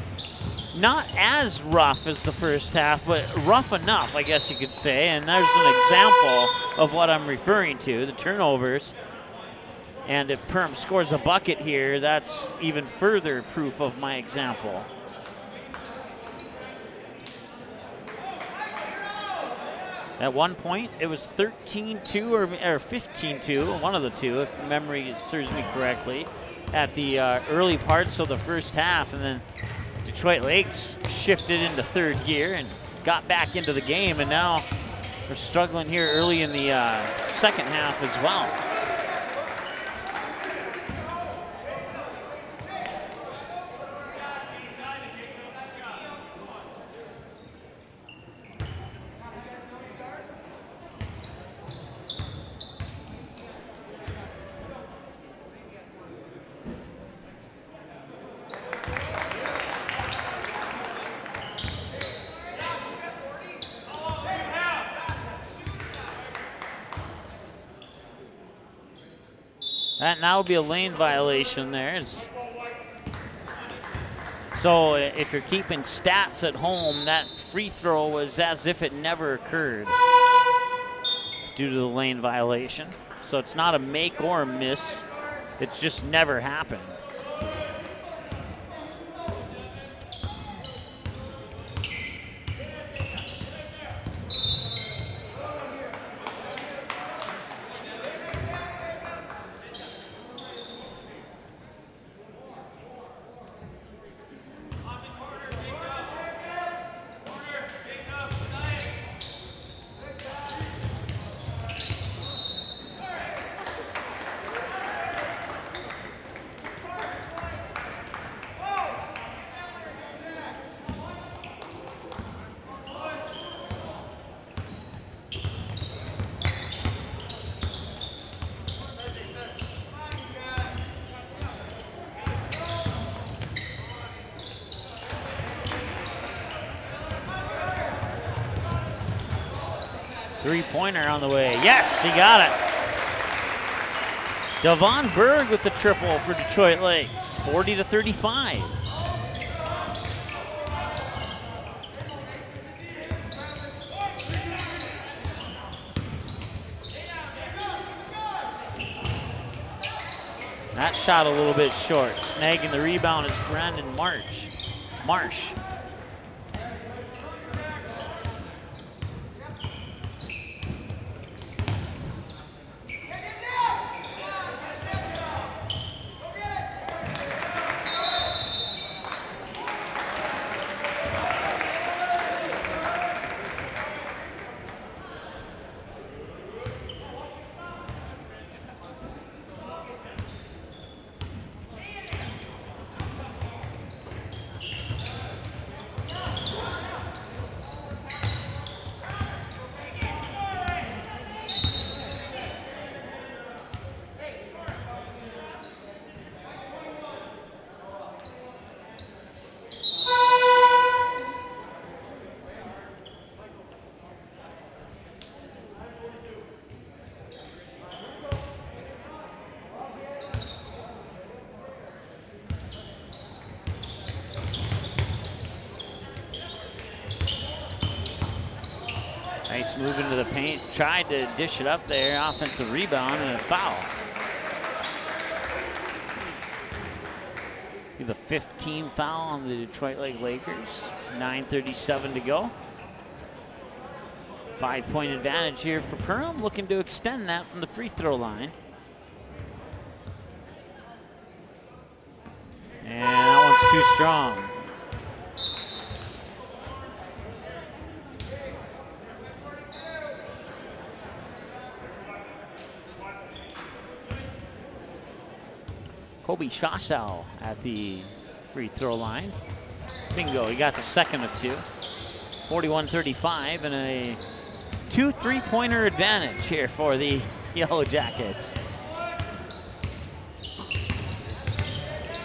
not as rough as the first half, but rough enough, I guess you could say. And there's an example of what I'm referring to, the turnovers. And if Perham scores a bucket here, that's even further proof of my example. At one point, it was 13-2 or 15-2, one of the two, if memory serves me correctly, at the early parts of the first half. And then Detroit Lakes shifted into third gear and got back into the game. And now they're struggling here early in the second half as well. That now would be a lane violation there. So if you're keeping stats at home, that free throw was as if it never occurred due to the lane violation. So it's not a make or a miss. It's just never happened. Three-pointer on the way. Yes, he got it. Devon Berg with the triple for Detroit Lakes, 40-35. That shot a little bit short. Snagging the rebound is Brandon Marsh. Nice move into the paint. Tried to dish it up there. Offensive rebound and a foul. Be the 15th foul on the Detroit Lakers. 9:37 to go. 5-point advantage here for Perham. Looking to extend that from the free throw line. And that one's too strong. Kobe Shasau at the free throw line. Bingo, he got the second of two. 41-35 and a 2 3-pointer advantage here for the Yellow Jackets.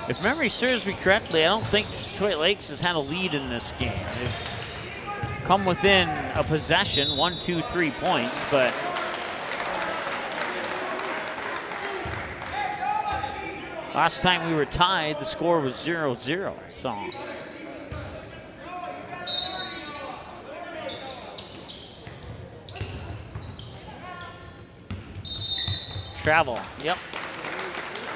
If memory serves me correctly, I don't think Detroit Lakes has had a lead in this game. They've come within a possession, 1, 2, 3 points, but last time we were tied, the score was 0-0, so. Travel, yep.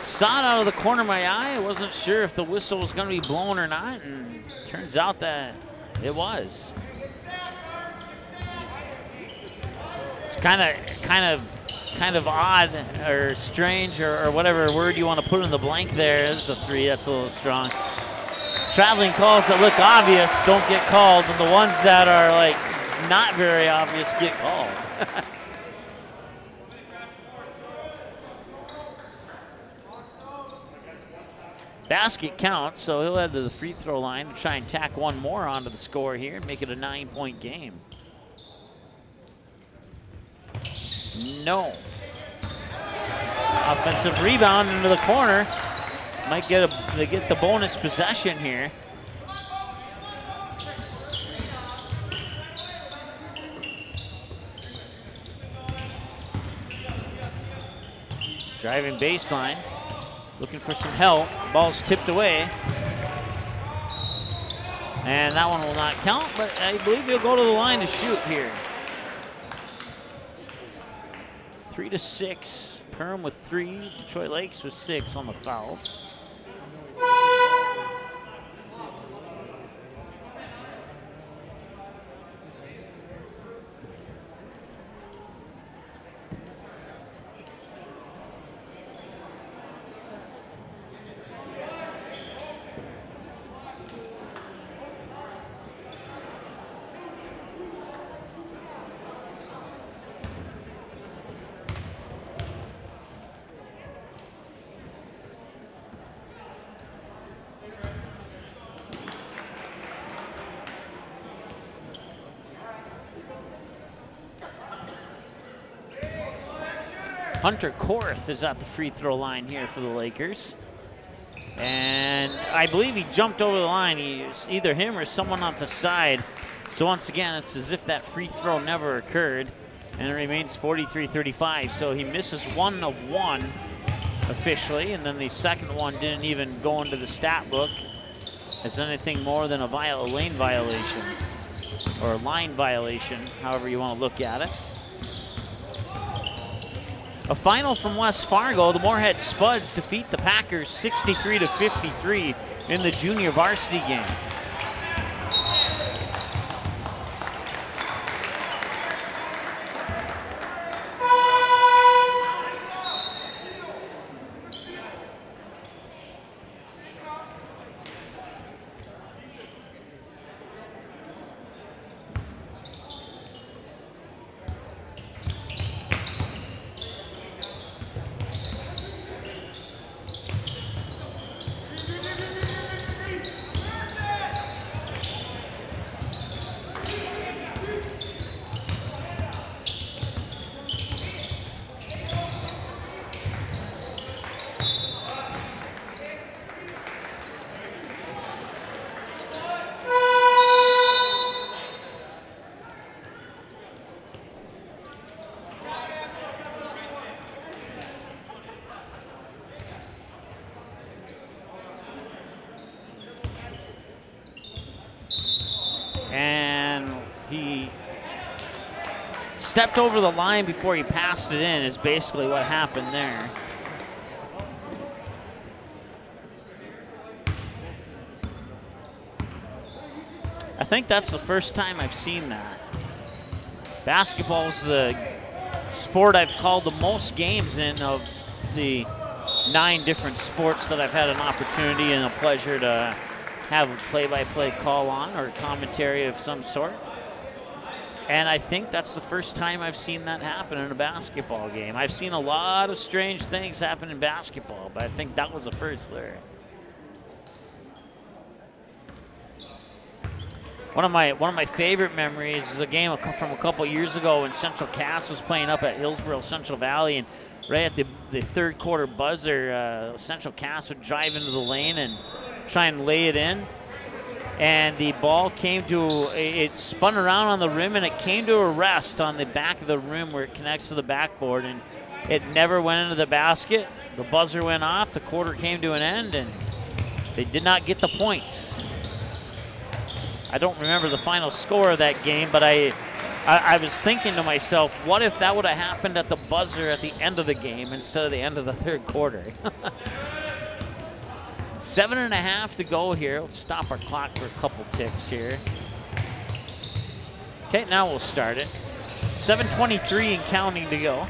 Saw it out of the corner of my eye. I wasn't sure if the whistle was going to be blown or not, and turns out that it was. It's kind of odd or strange or whatever word you want to put in the blank there. There's a 3. That's a little strong. Traveling calls that look obvious don't get called, and the ones that are like not very obvious get called. Basket counts, so he'll head to the free throw line to try and tack one more onto the score here and make it a 9-point game. No. Offensive rebound into the corner. Might get they get the bonus possession here. Driving baseline. Looking for some help. Ball's tipped away. And that one will not count, but I believe he'll go to the line to shoot here. 3-6. Perham with 3. Detroit Lakes with 6 on the fouls. Hunter Korth is at the free throw line here for the Lakers. And I believe he jumped over the line. He's either him or someone on the side. So once again, it's as if that free throw never occurred. And it remains 43-35. So he misses 1 of 1 officially. And then the second one didn't even go into the stat book as anything more than a lane violation. Or line violation, however you want to look at it. A final from West Fargo. The Moorhead Spuds defeat the Packers 63-53 in the junior varsity game. And he stepped over the line before he passed it in is basically what happened there. I think that's the first time I've seen that. Basketball is the sport I've called the most games in of the 9 different sports that I've had an opportunity and a pleasure to have a play-by-play call on or commentary of some sort. And I think that's the first time I've seen that happen in a basketball game. I've seen a lot of strange things happen in basketball, but I think that was the first there. One of my favorite memories is a game from a couple years ago when Central Cass was playing up at Hillsborough Central Valley, and right at the third quarter buzzer, Central Cass would drive into the lane and try and lay it in. And the ball came to, it spun around on the rim and it came to a rest on the back of the rim where it connects to the backboard, and it never went into the basket. The buzzer went off, the quarter came to an end, and they did not get the points. I don't remember the final score of that game, but I was thinking to myself, what if that would have happened at the buzzer at the end of the game instead of the end of the third quarter? 7.5 to go here. Let's stop our clock for a couple ticks here. Okay, now we'll start it. 7:23 and counting to go.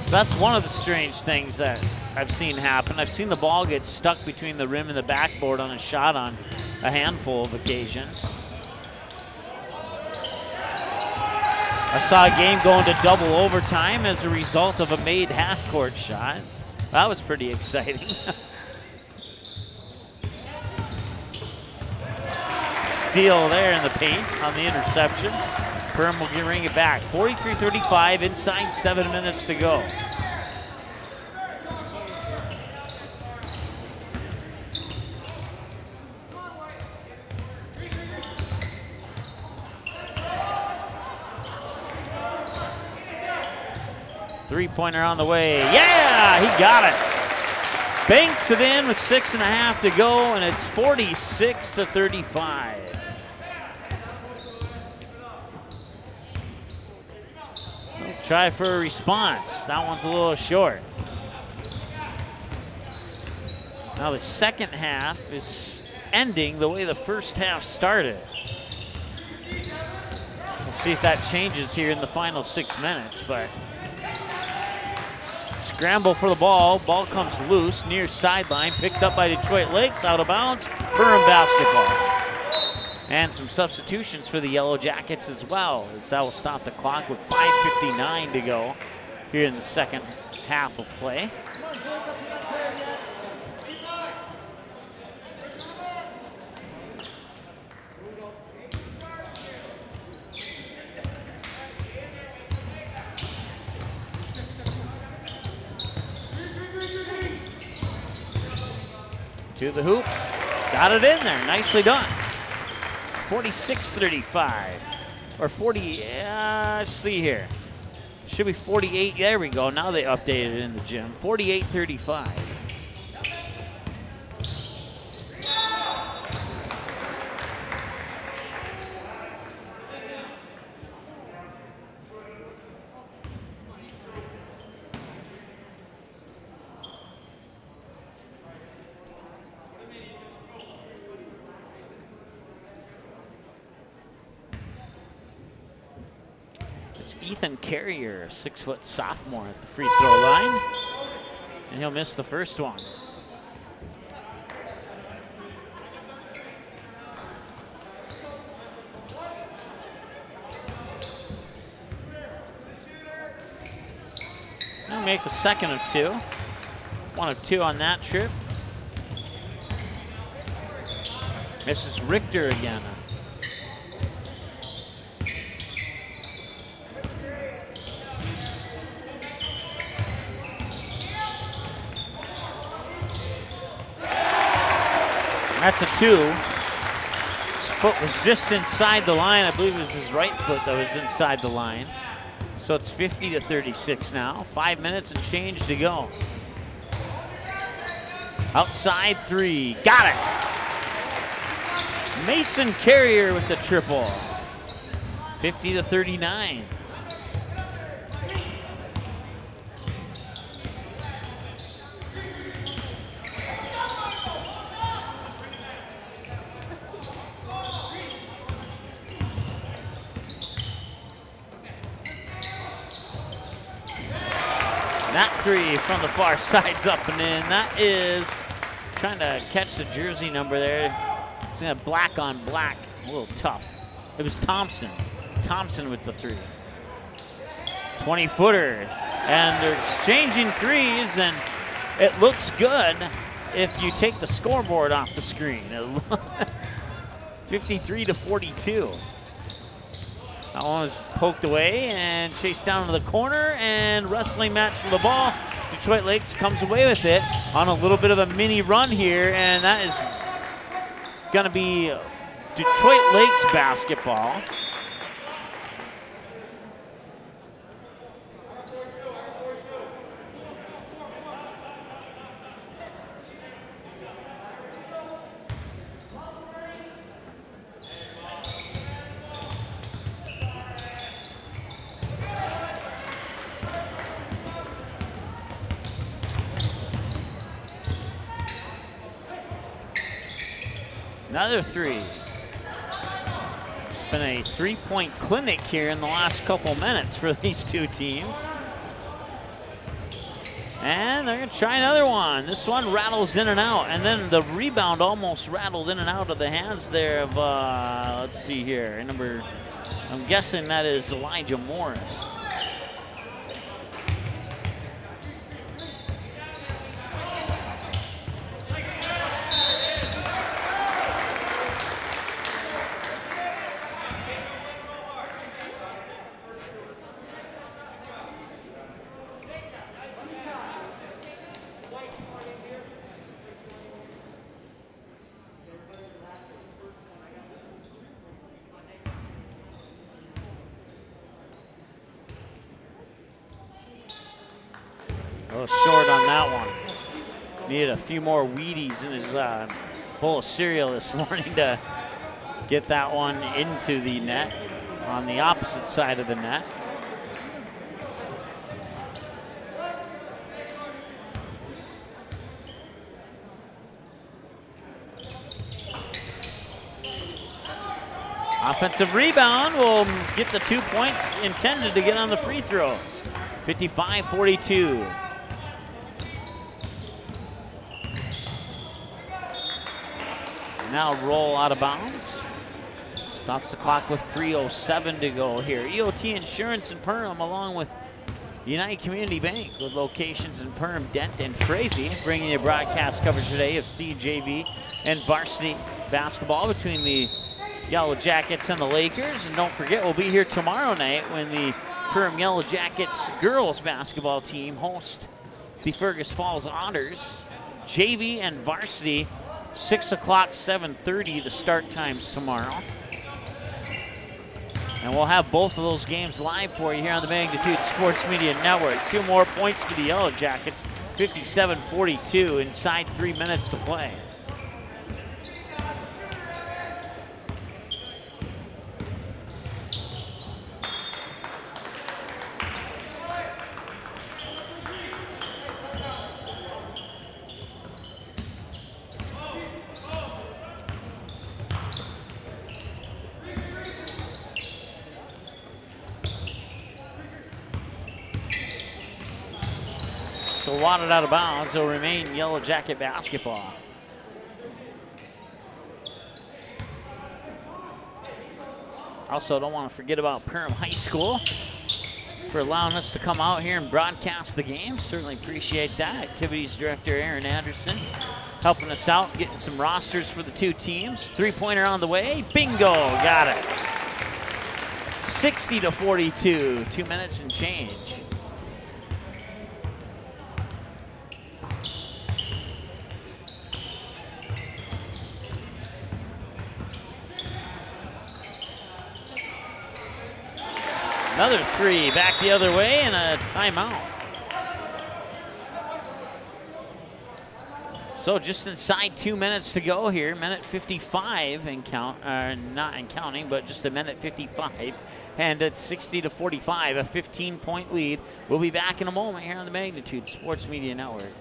So that's one of the strange things that I've seen happen. I've seen the ball get stuck between the rim and the backboard on a shot on a handful of occasions. I saw a game go into double overtime as a result of a made half-court shot. That was pretty exciting. Steal there in the paint on the interception. Perham will bring it back. 43-35, inside 7 minutes to go. Three-pointer on the way. Yeah, he got it. Banks it in with 6.5 to go, and it's 46-35. Try for a response. That one's a little short. Now the second half is ending the way the first half started. We'll see if that changes here in the final 6 minutes, but scramble for the ball. Ball comes loose near sideline, picked up by Detroit Lakes, out of bounds. Perham basketball. And some substitutions for the Yellow Jackets as well, as that will stop the clock with 5:59 to go here in the second half of play. To the hoop, got it in there, nicely done. 46-35, or 40, let's see here. Should be 48, there we go, now they updated it in the gym. 48-35. Ethan Carrier, 6-foot sophomore at the free throw line, and he'll miss the first one. He'll make the second of two. 1 of 2 on that trip. Misses Richter again. That's a 2. His foot was just inside the line. I believe it was his right foot that was inside the line. So it's 50-36 now. 5 minutes and change to go. Outside 3. Got it. Mason Carrier with the triple. 50-39. That 3 from the far side's up and in. That is trying to catch the jersey number there. It's in a black on black, a little tough. It was Thompson. Thompson with the 3. 20-footer. And they're exchanging threes, and it looks good if you take the scoreboard off the screen. 53-42. That one was poked away and chased down to the corner, and wrestling match for the ball. Detroit Lakes comes away with it on a little bit of a mini run here, and that is going to be Detroit Lakes basketball. Another three. It's been a three-point clinic here in the last couple minutes for these two teams. And they're going to try another one. This one rattles in and out. And then the rebound almost rattled in and out of the hands there of, let's see here, I'm guessing that is Elijah Morris. A little short on that one. Needed a few more Wheaties in his bowl of cereal this morning to get that one into the net on the opposite side of the net. Offensive rebound will get the 2 points intended to get on the free throws. 55-42. Now roll out of bounds. Stops the clock with 3:07 to go here. EOT Insurance in Perham, along with United Community Bank, with locations in Perham, Dent, and Frazee, bringing you broadcast coverage today of CJV and varsity basketball between the Yellow Jackets and the Lakers. And don't forget, we'll be here tomorrow night when the Perham Yellow Jackets girls basketball team host the Fergus Falls Otters. JV and varsity, 6 o'clock, 7:30, the start times tomorrow. And we'll have both of those games live for you here on the Magnitude Sports Media Network. 2 more points for the Yellow Jackets, 57-42, inside 3 minutes to play. So wadded out of bounds, it'll remain Yellow Jacket basketball. Also, don't want to forget about Perham High School for allowing us to come out here and broadcast the game. Certainly appreciate that. Activities Director Aaron Anderson helping us out, getting some rosters for the two teams. 3-pointer on the way. Bingo, got it. 60-42, 2 minutes and change. Another three, back the other way, and a timeout. So just inside 2 minutes to go here, minute 55 and not in counting, but just a minute 55. And it's 60-45, a 15-point lead. We'll be back in a moment here on the Magnitude Sports Media Network.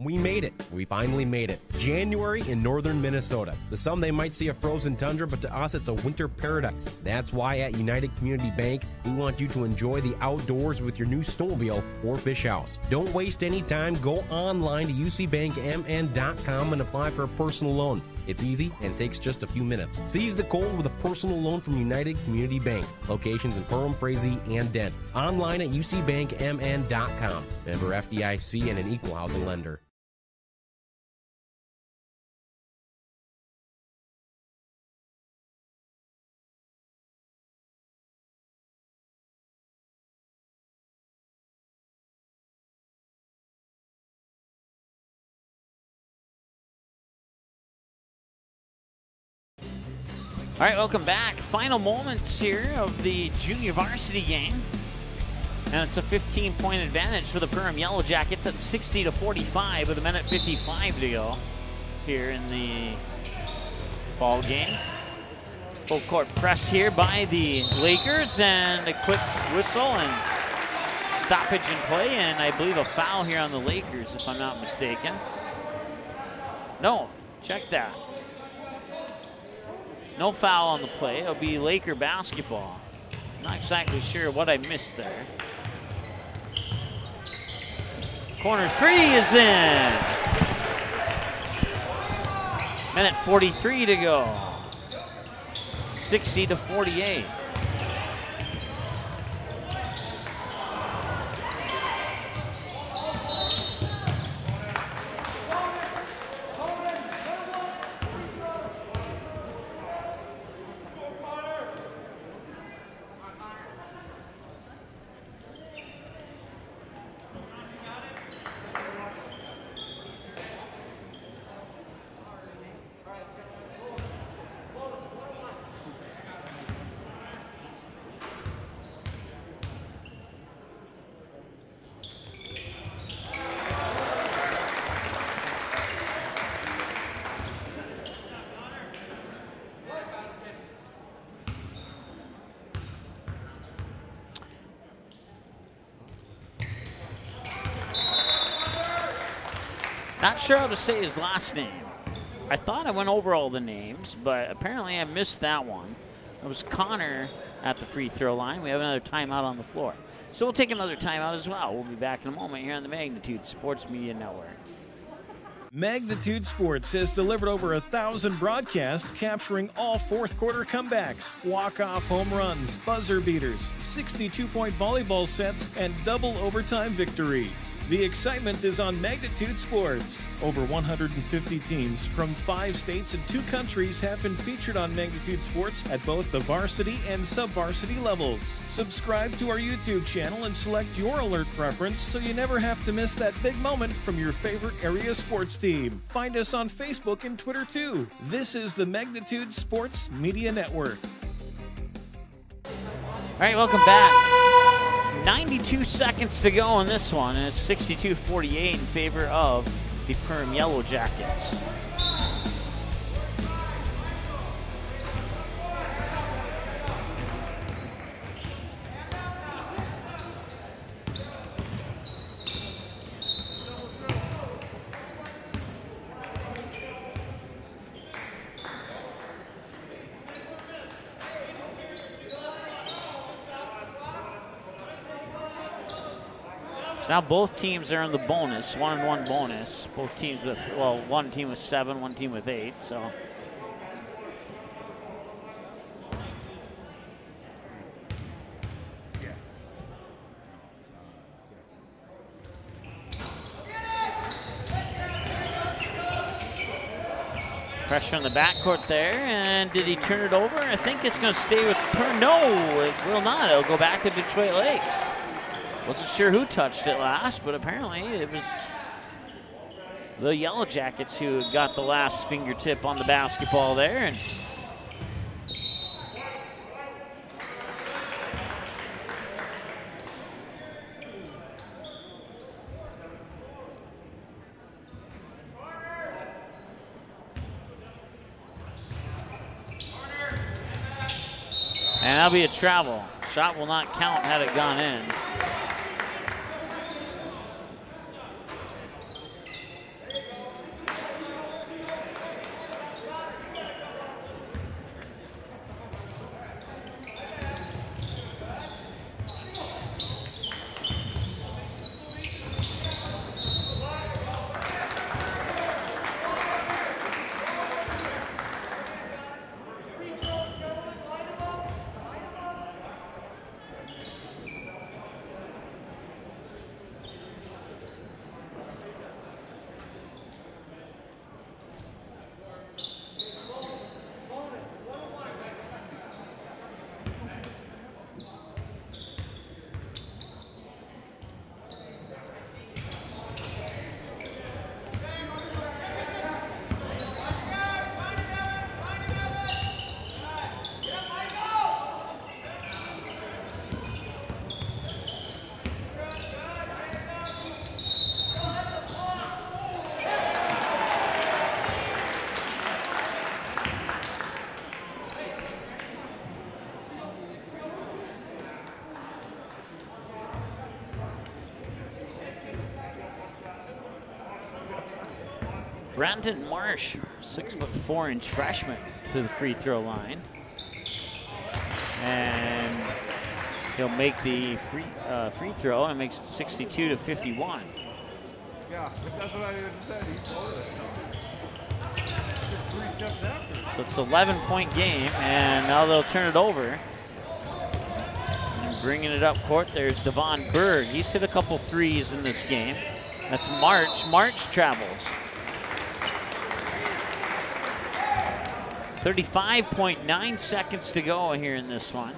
We made it. We finally made it. January in northern Minnesota. To some, they might see a frozen tundra, but to us, it's a winter paradise. That's why at United Community Bank, we want you to enjoy the outdoors with your new snowmobile or fish house. Don't waste any time. Go online to ucbankmn.com and apply for a personal loan. It's easy and takes just a few minutes. Seize the cold with a personal loan from United Community Bank. Locations in Perham, Frazee, and Dent. Online at ucbankmn.com. Member FDIC and an equal housing lender. All right, welcome back. Final moments here of the junior varsity game. And it's a 15-point advantage for the Perham Yellow Jackets at 60-45 with a minute 55 to go here in the ball game. Full court press here by the Lakers, and a quick whistle and stoppage in play, and I believe a foul here on the Lakers, if I'm not mistaken. No, check that. No foul on the play. It'll be Laker basketball. Not exactly sure what I missed there. Corner three is in. Minute 43 to go. 60-48. Not sure how to say his last name. I thought I went over all the names, but apparently I missed that one. It was Connor at the free throw line. We have another timeout on the floor. So we'll take another timeout as well. We'll be back in a moment here on the Magnitude Sports Media Network. Magnitude Sports has delivered over 1,000 broadcasts capturing all fourth quarter comebacks, walk-off home runs, buzzer beaters, 62-point volleyball sets, and double overtime victories. The excitement is on Magnitude Sports. Over 150 teams from 5 states and 2 countries have been featured on Magnitude Sports at both the varsity and sub-varsity levels. Subscribe to our YouTube channel and select your alert preference so you never have to miss that big moment from your favorite area sports team. Find us on Facebook and Twitter too. This is the Magnitude Sports Media Network. All right, welcome back. 92 seconds to go in this one, and it's 62-48 in favor of the Perham Yellow Jackets. Now both teams are in the bonus, 1-1 bonus. Both teams with, well, one team with 7, one team with 8, so. Pressure in the backcourt there, and did he turn it over? I think it's going to stay with Perham. No, it will not. It'll go back to Detroit Lakes. Wasn't sure who touched it last, but apparently it was the Yellow Jackets who got the last fingertip on the basketball there. And that'll be a travel. Shot will not count had it gone in. Brandon Marsh, 6'4" freshman, to the free throw line. And he'll make the free throw, and makes it 62-51. Yeah, that's what I said. He told us. 3 steps after. So it's an 11-point game, and now they'll turn it over. And bringing it up court, there's Devon Berg. He's hit a couple threes in this game. That's March. March travels. 35.9 seconds to go here in this one.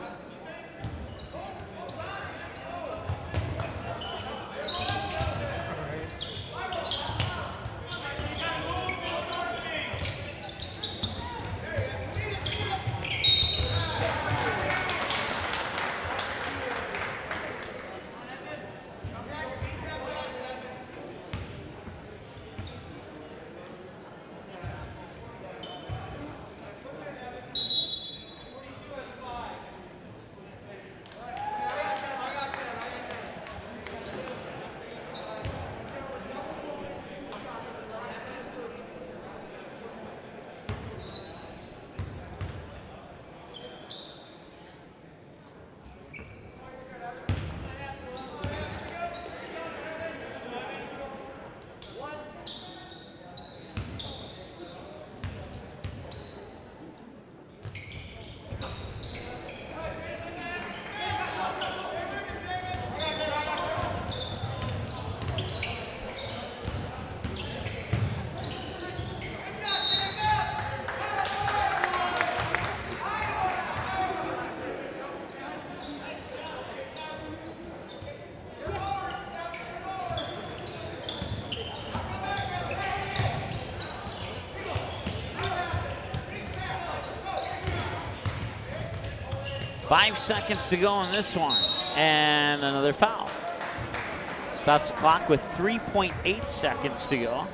Five seconds to go in this one, and another foul. Stops the clock with 3.8 seconds to go.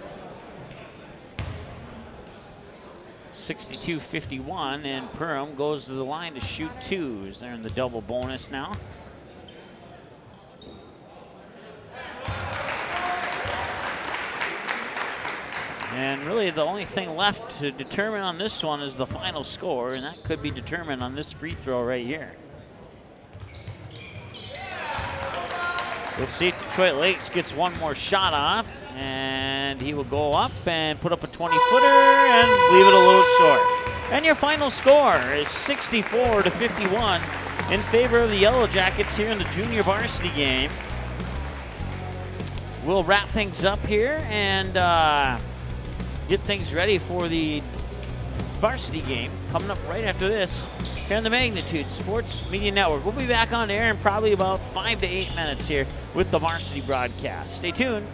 62-51, and Perham goes to the line to shoot twos. They're in the double bonus now. And really the only thing left to determine on this one is the final score, and that could be determined on this free throw right here. We'll see if Detroit Lakes gets one more shot off, and he will go up and put up a 20-footer and leave it a little short. And your final score is 64-51 in favor of the Yellow Jackets here in the junior varsity game. We'll wrap things up here and get things ready for the varsity game coming up right after this here on the Magnitude Sports Media Network. We'll be back on air in probably about 5 to 8 minutes here with the varsity broadcast. Stay tuned.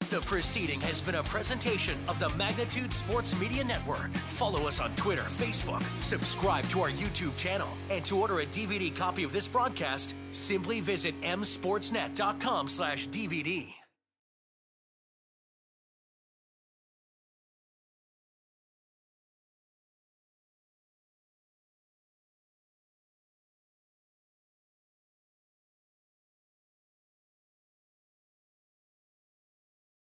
The proceeding has been a presentation of the Magnitude Sports Media Network. Follow us on Twitter, Facebook, subscribe to our YouTube channel, and to order a DVD copy of this broadcast, simply visit msportsnet.com/DVD.